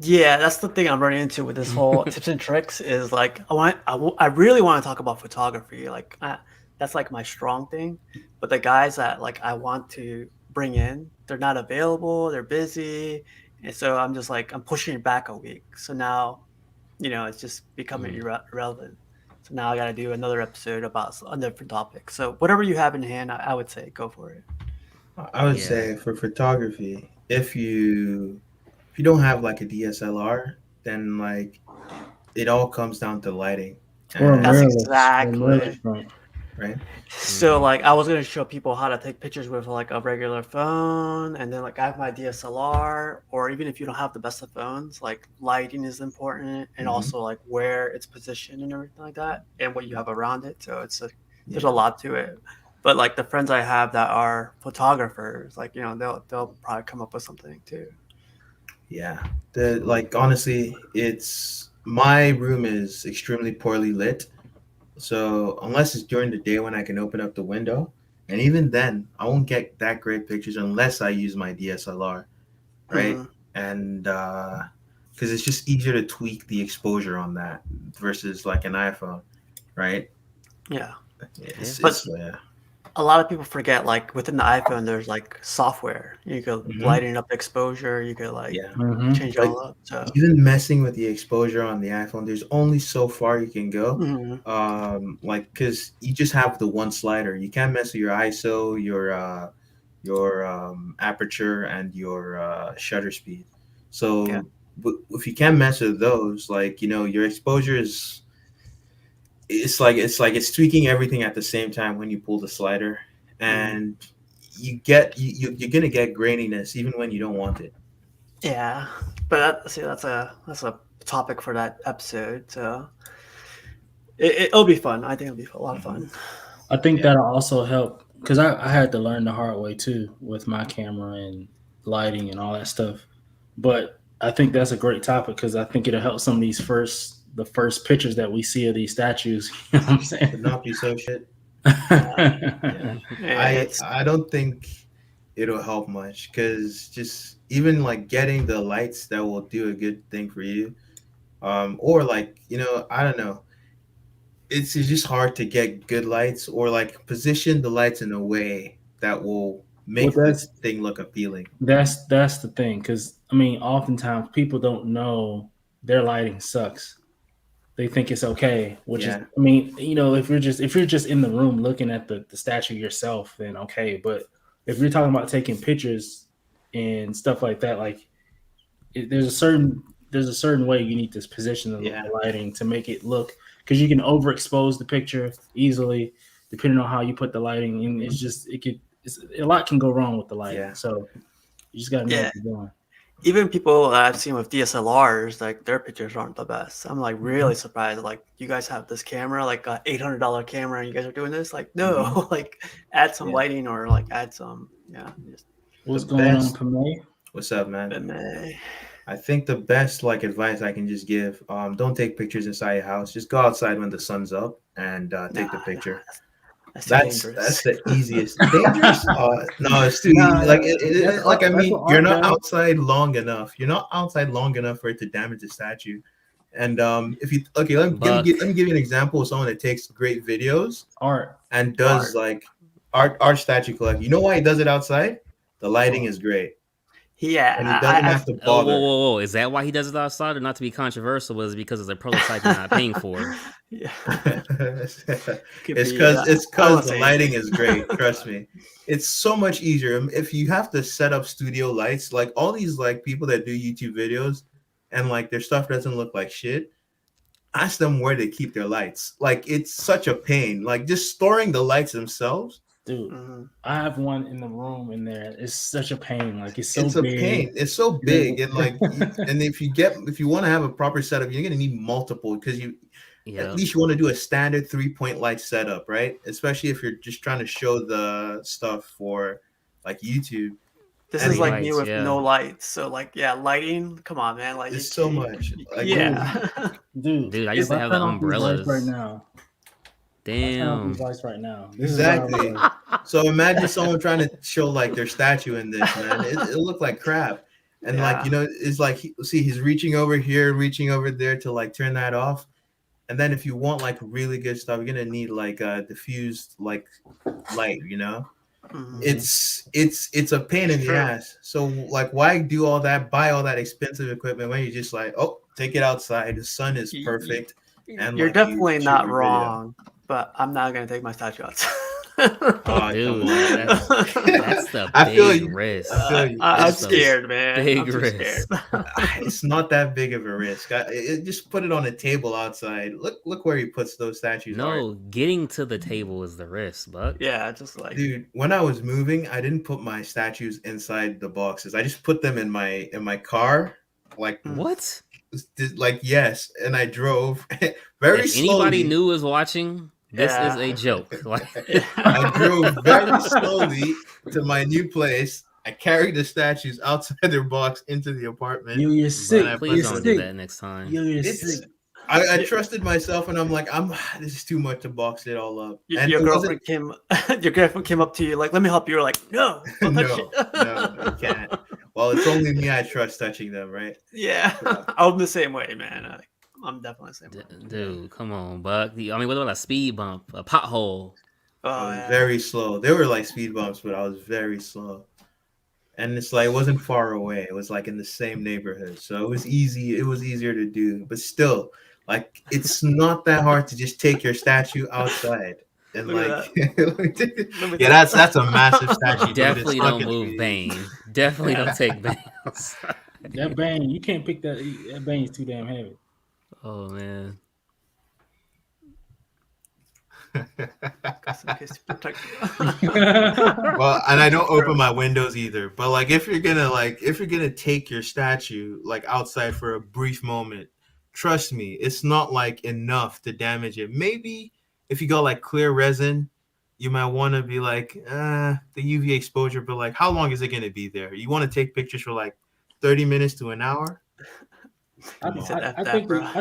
Yeah, that's the thing I'm running into with this whole tips and tricks is like I really want to talk about photography. Like that's like my strong thing, but the guys that like I want to bring in, they're not available, they're busy, and so I'm just like I'm pushing it back a week. So now, it's just becoming irrelevant. So now I got to do another episode about a different topic. So whatever you have in hand, I would say go for it. I would Yeah. say for photography, if you don't have like a DSLR, then like it all comes down to lighting. Or And, That's mirrorless. exactly. Or mirrorless front. right? So like I was gonna show people how to take pictures with like a regular phone, and then like I have my DSLR, or even if you don't have the best of phones, like lighting is important, and also like where it's positioned and everything like that, and what you have around it. So there's a lot to it. But like the friends I have that are photographers, like they'll probably come up with something too. Yeah. Like honestly, it's my room is extremely poorly lit. So unless it's during the day when I can open up the window, and even then, I won't get that great pictures unless I use my DSLR, right? Mhm. And because it's just easier to tweak the exposure on that versus like an iPhone, right? Yeah. It's yeah. A lot of people forget like within the iPhone there's like software. You could lighten up exposure, you could like Yeah. change it all up. So Even messing with the exposure on the iPhone, there's only so far you can go. Mhm. Like because you just have the one slider. You can't mess with your ISO, your aperture, and your shutter speed. Yeah. So if you can't mess with those, like your exposure is it's tweaking everything at the same time when you pull the slider, and you're gonna get graininess even when you don't want it. Yeah, but that's a topic for that episode. So it'll be fun. I think it'll be a lot of fun. I think that'll also help because I had to learn the hard way too with my camera and lighting and all that stuff. But I think that's a great topic because I think it'll help some of the first pictures that we see of these statues. You know what I'm To saying? not be so shit. Yeah, I don't think it'll help much because just even like getting the lights that will do a good thing for you, or like I don't know, it's just hard to get good lights or like position the lights in a way that will make Well, this thing look appealing. That's the thing, because I mean, oftentimes people don't know their lighting sucks. They think it's okay, which is, Yeah. I mean, if you're just in the room looking at the statue yourself, then okay. But if you're talking about taking pictures and stuff like that, like there's a certain way you need to position Yeah. the lighting to make it look, because you can overexpose the picture easily depending on how you put the lighting, and a lot can go wrong with the lighting. Yeah. So you just gotta know Yeah. what you're doing. Even people that I've seen with DSLRs, like their pictures aren't the best. I'm like really surprised. Like, you guys have this camera, like a $800 camera, and you guys are doing this. Like, no, like add some Yeah. lighting or like add some, just What's The going best- on, Pamay? What's up, man? meh. I think the best like advice I can just give, don't take pictures inside your house. Just go outside when the sun's up and take the picture. That's too That's dangerous. the easiest. Dangerous? No, it's too Nah, easy. Like that's like I that's mean, what you're art not does. outside long enough. You're not outside long enough for it to damage the statue. And if you okay, let me Buck. give you an example of someone that takes great videos Art. and does Art. like art statue collecting. You know why he does it outside? The lighting is great, Yeah, and he doesn't have to Oh, bother. whoa! Is that why he does it outside, or not to be controversial? Was it because of the prototype you're not paying for? Yeah, it's could because be, it's I because won't the say lighting anything. is great. Trust me, it's so much easier. If you have to set up studio lights, like all these like people that do YouTube videos, and like their stuff doesn't look like shit. Ask them where they keep their lights. Like it's such a pain. Like just storing the lights themselves. Dude, Mhm. I have one in the room in there. It's such a pain. Like it's so It's a big. pain. It's so big, and like, and if you want to have a proper setup, you're gonna need multiple because at Yeah. least you want to do a standard 3-point light setup, right? Especially if you're just trying to show the stuff for like YouTube. This And is like me lights, with yeah. no lights. So like, yeah, lighting. Come on, man. Like, It's so much. Like, yeah. Dude, I used to if have turn the off these lights umbrellas. right now. If I turn off Damn. these lights right now. This is what I Exactly. would- So imagine someone trying to show like their statue in this, man. It'll look like crap. And like, Yeah. it's like he's reaching over here, reaching over there to like turn that off. And then if you want like really good stuff, you're gonna need like a diffused like light, Mhm. It's a pain in the True. ass. So like why do all that, buy all that expensive equipment when you just like, oh, take it outside. The sun is perfect. And You're like, you definitely shoot not your video. wrong, but I'm not gonna take my statue outside. Oh, Dude, come on. that's the I feel big you. risk. I feel you. I'm It's- scared, man. big I'm too risk. scared. It's not that big of a risk. Just put it on a table outside. Look where he puts those statues. No, getting to the table is the risk, but Yeah, just like Dude, when I was moving, I didn't put my statues inside the boxes. I just put them in my car, like what? yes, and I drove very If anybody slowly. knew was watching, this is Yeah. a joke. Like, I drove very slowly to my new place. I carried the statues outside their box into the apartment. You're sick. I please You're don't do sick. that next time. You're It's sick. I trusted myself, and I'm like, this is too much to box it all up. And your it wasn't- girlfriend came up to you like, let me help you. You're like, no, don't touch No, it. no, you can't. Well, it's only me I trust touching them, right? Yeah, I'm the same way, man. I'm definitely the same way. Dude, come on, Buck. I mean, what about a speed bump, a pothole? Oh, I was yeah. very slow. They were like speed bumps, but I was very slow. And it's like it wasn't far away. It was like in the same neighborhood, so it was easy. It was easier to do, but still, like it's not that hard to just take your statue outside and Look at like, yeah, that's a massive statue. dude. Definitely It's not don't gonna move be- Bane. Definitely don't take Bane outside. That bang, you can't pick that. That bang's too damn heavy. Oh man. Just in case to protect you. Well, and I don't open my windows either. But like, if you're gonna take your statue like outside for a brief moment, trust me, it's not like enough to damage it. Maybe if you got like clear resin, you might want to be like, the UV exposure. But like, how long is it gonna be there? You want to take pictures for like 30 minutes to an hour? I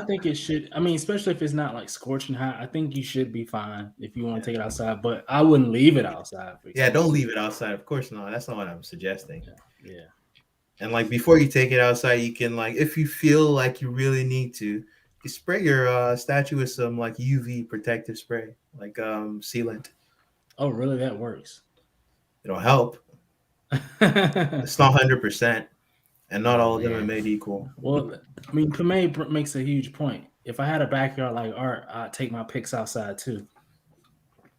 think it should. I mean, especially if it's not like scorching hot. I think you should be fine if you want to take it outside. But I wouldn't leave it outside. Yeah, don't leave it outside. Of course not. That's not what I'm suggesting. Yeah. And like before you take it outside, you can like, if you feel like you really need to, you spray your statue with some like UV protective spray, like sealant. Oh, really? That works. It'll help. It's not 100%, and not all of them are Man. made equal. Well, I mean, Kamei makes a huge point. If I had a backyard like Art, I'd take my pics outside too.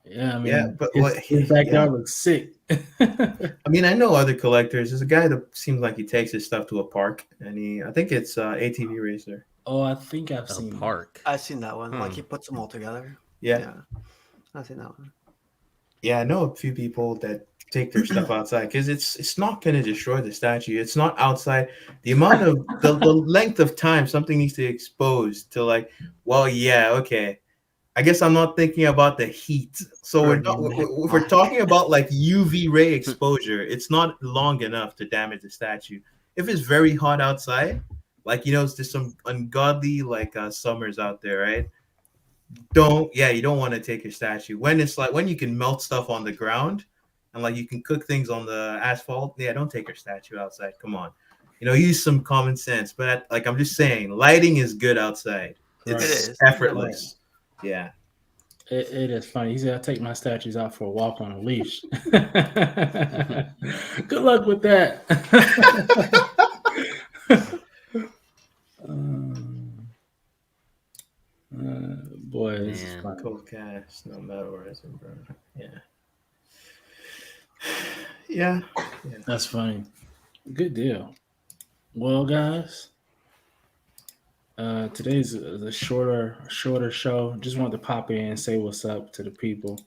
Yeah, I mean, Yeah, but his backyard looks sick. I mean, I know other collectors. There's a guy that seems like he takes his stuff to a park, and I think it's ATV Racer. Oh, I think I've A seen park. I've seen that one. Like Hmm. he puts them all together. Yeah, I've seen that one. yeah, I know a few people that take their stuff outside because it's not going to destroy the statue. It's not outside. The amount of the length of time something needs to be exposed to, like, well, yeah, okay. I guess I'm not thinking about the heat. So if we're talking about like UV ray exposure, it's not long enough to damage the statue. If it's very hot outside, like, there's some ungodly like summers out there, right? You don't want to take your statue when it's like when you can melt stuff on the ground and like you can cook things on the asphalt. Yeah, don't take your statue outside. Come on, use some common sense. But like I'm just saying, lighting is good outside. Right. It's It is. effortless. Yeah. it is funny. He said, "I take my statues out for a walk on a leash." Good luck with that. Boy, this is Man. funny. Cold cast, no metal resin, bro. Yeah. That's funny. Good deal. Well, guys, today's a shorter show. Just wanted to pop in and say what's up to the people.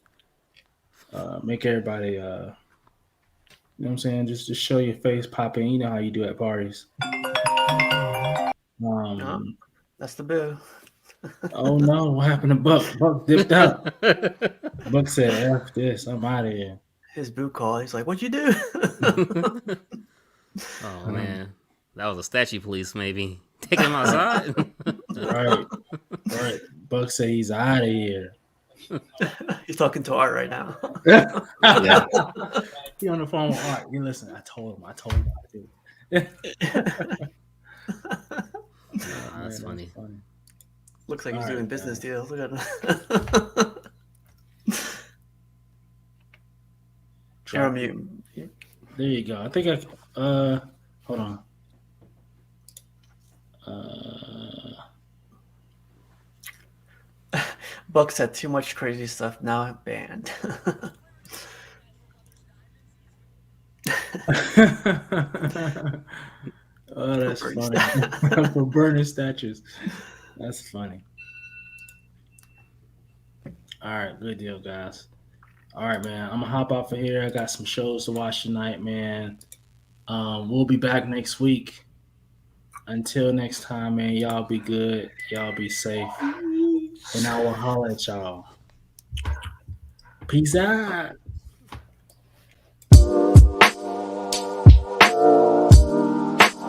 Make everybody, you know what I'm saying? Just show your face, pop in. You know how you do at parties. That's the boo. Oh no, what happened to Buck? Buck dipped out. Buck said, F this, I'm out of here. His boo call. He's like, "What'd you do?" Oh man, that was a statue police. Maybe take him outside. Right. Buck said he's out of here. He's talking to Art right now. Yeah. He on the phone with Art. You listen, I told him I do. That's Man, funny. Looks like he's All doing right, business guys. deals. Look at him. You're on mute. There you go. I think hold on. Buck said too much crazy stuff. Now banned. Oh, that's For funny. For burning statues. That's funny. All right, good deal, guys. All right, man. I'm gonna hop off of here. I got some shows to watch tonight, man. We'll be back next week. Until next time, man. Y'all be good. Y'all be safe. And I will holler at y'all. Peace out.